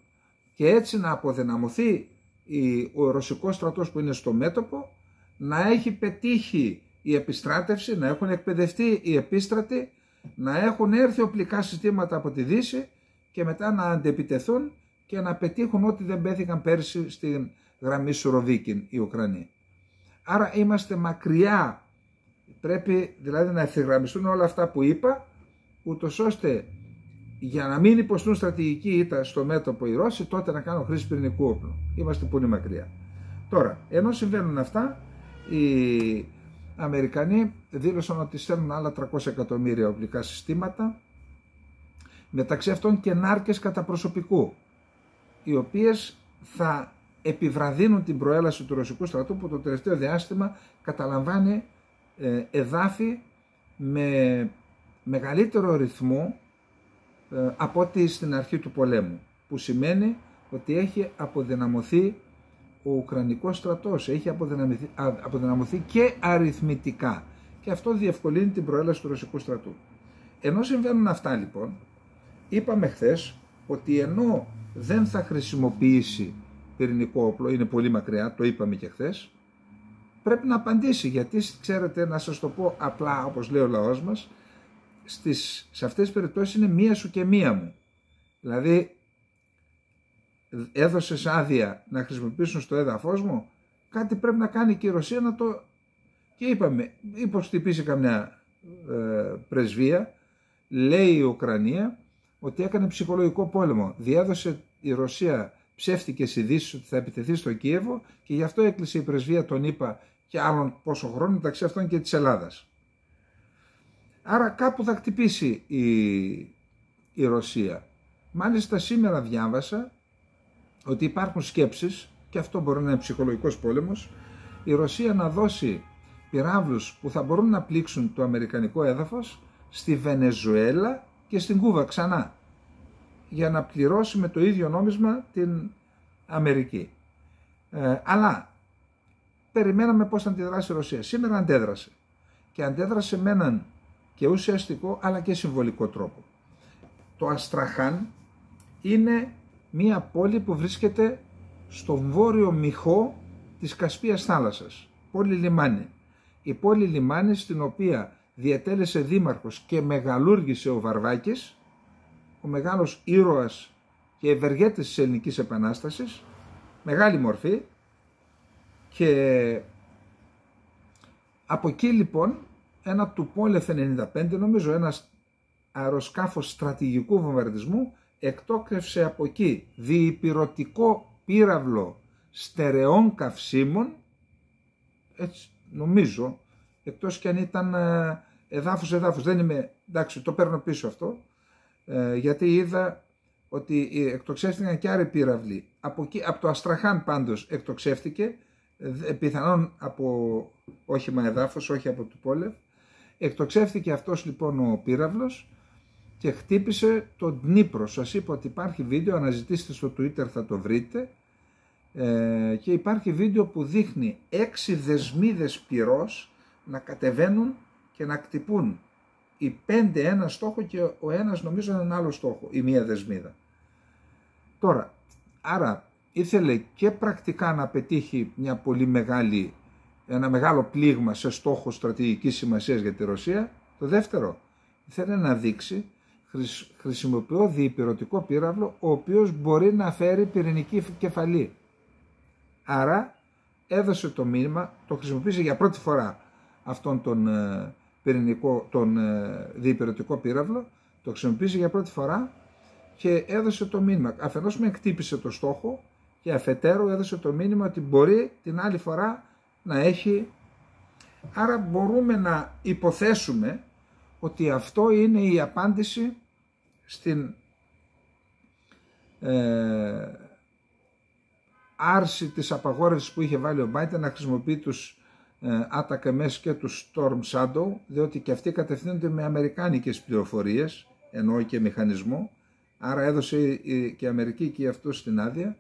και έτσι να αποδυναμωθεί ο ρωσικός στρατός που είναι στο μέτωπο, να έχει πετύχει η επιστράτευση, να έχουν εκπαιδευτεί οι επίστρατοι, να έχουν έρθει οπλικά συστήματα από τη Δύση και μετά να αντεπιτεθούν και να πετύχουν ό,τι δεν πέτυχαν πέρσι στην γραμμή Σουροβίκιν οι Ουκρανοί. Άρα είμαστε μακριά, πρέπει δηλαδή να ευθυγραμμιστούν όλα αυτά που είπα, ούτως ώστε για να μην υποστούν στρατηγική ήττα στο μέτωπο οι Ρώσοι, τότε να κάνουν χρήση πυρηνικού όπλου. Είμαστε πολύ μακριά. Τώρα, ενώ συμβαίνουν αυτά, οι Αμερικανοί δήλωσαν ότι στέλνουν άλλα 300 εκατομμύρια οπλικά συστήματα, μεταξύ αυτών και νάρκες κατά προσωπικού, οι οποίες θα επιβραδύνουν την προέλαση του ρωσικού στρατού που το τελευταίο διάστημα καταλαμβάνει εδάφη με μεγαλύτερο ρυθμό από ό,τι στην αρχή του πολέμου, που σημαίνει ότι έχει αποδυναμωθεί ο Ουκρανικός στρατός, έχει αποδυναμωθεί και αριθμητικά και αυτό διευκολύνει την προέλαση του ρωσικού στρατού. Ενώ συμβαίνουν αυτά λοιπόν, είπαμε χθες ότι ενώ δεν θα χρησιμοποιήσει πυρηνικό όπλο, είναι πολύ μακριά, το είπαμε και χθες, πρέπει να απαντήσει, γιατί ξέρετε, να σας το πω απλά όπως λέει ο λαός μας, σε αυτές τις περιπτώσεις είναι μία σου και μία μου. Δηλαδή έδωσες άδεια να χρησιμοποιήσουν στο έδαφος μου, κάτι πρέπει να κάνει και η Ρωσία να το... Και είπαμε, υποστηπίσει καμιά πρεσβεία, λέει η Ουκρανία ότι έκανε ψυχολογικό πόλεμο. Διέδωσε η Ρωσία ψεύτικες ειδήσεις ότι θα επιτεθεί στο Κίεβο και γι' αυτό έκλεισε η πρεσβεία των ΗΠΑ και άλλων πόσο χρόνο, μεταξύ αυτών και της Ελλάδας. Άρα κάπου θα χτυπήσει η Ρωσία. Μάλιστα σήμερα διάβασα ότι υπάρχουν σκέψεις, και αυτό μπορεί να είναι ψυχολογικός πόλεμος, η Ρωσία να δώσει πυράβλους που θα μπορούν να πλήξουν το αμερικανικό έδαφος στη Βενεζουέλα και στην Κούβα ξανά, για να πληρώσει με το ίδιο νόμισμα την Αμερική. Αλλά περιμέναμε πώς θα αντιδράσει η Ρωσία. Σήμερα αντέδρασε. Και αντέδρασε με έναν και ουσιαστικό αλλά και συμβολικό τρόπο. Το Αστραχάν είναι μία πόλη που βρίσκεται στον βόρειο μηχό της Κασπίας θάλασσας. Πόλη λιμάνι. Η πόλη λιμάνι στην οποία διετέλεσε δήμαρχος και μεγαλούργησε ο Βαρβάκης, ο μεγάλος ήρωας και ευεργέτης της Ελληνικής Επανάστασης, μεγάλη μορφή, και από εκεί λοιπόν ένα Τουπόλεφ 95, νομίζω ένας αεροσκάφος στρατηγικού βομβαρδισμού, εκτόκρευσε από εκεί διυπηρωτικό πύραυλο στερεών καυσίμων, έτσι νομίζω, εκτός και αν ήταν εδάφους, δεν είμαι, εντάξει, το παίρνω πίσω αυτό, γιατί είδα ότι εκτοξεύτηκαν και άλλοι πύραυλοι. Από το Αστραχάν πάντως εκτοξεύτηκε, πιθανόν από όχημα εδάφους, όχι από Τουπόλεφ. Εκτοξεύτηκε αυτός λοιπόν ο πύραυλος και χτύπησε τον Ντνίπρο. Σας είπα ότι υπάρχει βίντεο, αναζητήστε στο Twitter, θα το βρείτε, και υπάρχει βίντεο που δείχνει 6 δεσμίδες πυρός να κατεβαίνουν και να κτυπούν οι 5 ένα στόχο και ο ένας νομίζω έναν άλλο στόχο, η μία δεσμίδα. Τώρα, άρα ήθελε και πρακτικά να πετύχει μια πολύ ένα μεγάλο πλήγμα σε στόχο στρατηγικής σημασίας για τη Ρωσία. Το δεύτερο, ήθελε να δείξει, χρησιμοποιώ διυπηρωτικό πύραυλο, ο οποίος μπορεί να φέρει πυρηνική κεφαλή. Άρα έδωσε το μήνυμα, το χρησιμοποίησε για πρώτη φορά αυτόν τον διυπηρωτικό πύραυλο, το χρησιμοποίησε για πρώτη φορά και έδωσε το μήνυμα. Αφενός με χτύπησε το στόχο και αφετέρου έδωσε το μήνυμα ότι μπορεί την άλλη φορά να έχει. Άρα μπορούμε να υποθέσουμε ότι αυτό είναι η απάντηση στην άρση της απαγόρευσης που είχε βάλει ο Μπάιντεν να χρησιμοποιεί τους ATACMS και του Storm Shadow, διότι και αυτοί κατευθύνονται με αμερικάνικες πληροφορίες, εννοώ και μηχανισμό, άρα έδωσε και η Αμερική και αυτό στην άδεια.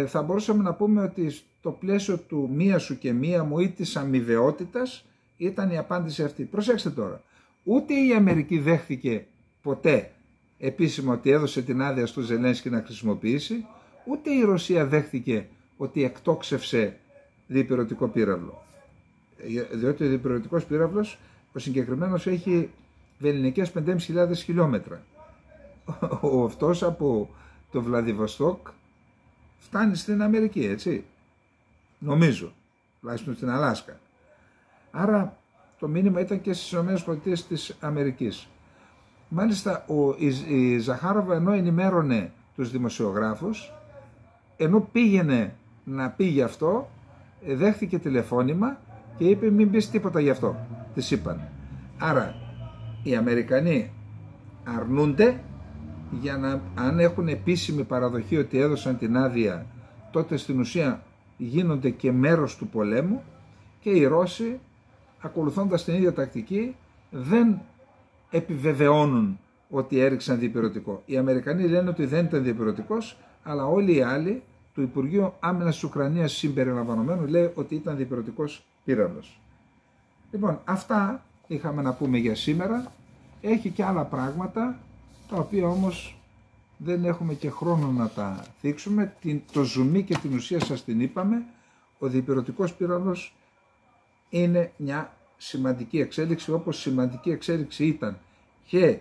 Θα μπορούσαμε να πούμε ότι στο πλαίσιο του μία σου και μία μου ή της αμοιβαιότητας ήταν η απάντηση αυτή. Προσέξτε τώρα, ούτε η Αμερική δέχθηκε ποτέ επίσημα ότι έδωσε την άδεια στο Ζελένσκι να χρησιμοποιήσει, ούτε η Ρωσία δέχθηκε ότι εκτόξευσε διπυρωτικό πύραυλο. Διότι ο διπυρωτικός πύραυλος, ο συγκεκριμένος, έχει βελληνικές 5.500 χιλιόμετρα. Αυτός από το Βλαδιβοστόκ φτάνει στην Αμερική, έτσι. Νομίζω, τουλάχιστον στην Αλάσκα. Άρα το μήνυμα ήταν και στις ΗΠΑ της Αμερικής. Μάλιστα η Ζαχάροβα, ενώ ενημέρωνε τους δημοσιογράφους, ενώ πήγαινε να πει γι' αυτό, δέχθηκε τηλεφώνημα και είπε μην πεις τίποτα γι' αυτό, της είπαν. Άρα οι Αμερικανοί αρνούνται, για να, αν έχουν επίσημη παραδοχή ότι έδωσαν την άδεια, τότε στην ουσία γίνονται και μέρος του πολέμου, και οι Ρώσοι, ακολουθώντας την ίδια τακτική, δεν επιβεβαιώνουν ότι έριξαν διπυρωτικό. Οι Αμερικανοί λένε ότι δεν ήταν διπυρωτικός, αλλά όλοι οι άλλοι, το Υπουργείο Άμυνας της Ουκρανίας συμπεριλαμβανομένου, λέει ότι ήταν διπυρωτικός πύραυλος. Λοιπόν, αυτά είχαμε να πούμε για σήμερα. Έχει και άλλα πράγματα, τα οποία όμως δεν έχουμε και χρόνο να τα θίξουμε. Το ζουμί και την ουσία σας την είπαμε. Ο διπυρωτικός πύραυλος είναι μια σημαντική εξέλιξη, όπως σημαντική εξέλιξη ήταν και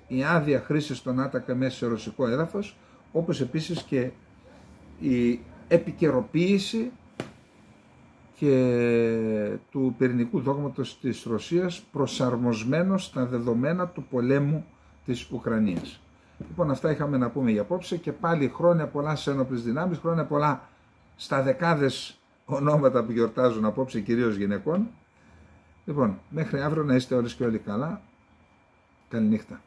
η άδεια χρήσης των ATACMS σε ρωσικό έδαφος, όπως επίσης και η επικαιροποίηση και του πυρηνικού δόγματος της Ρωσίας, προσαρμοσμένο στα δεδομένα του πολέμου της Ουκρανίας. Λοιπόν, αυτά είχαμε να πούμε για απόψε, και πάλι χρόνια πολλά στις ένοπλες δυνάμεις, χρόνια πολλά στα δεκάδες ονόματα που γιορτάζουν απόψε, κυρίως γυναικών. Λοιπόν, μέχρι αύριο να είστε όλες και όλοι καλά. Καληνύχτα.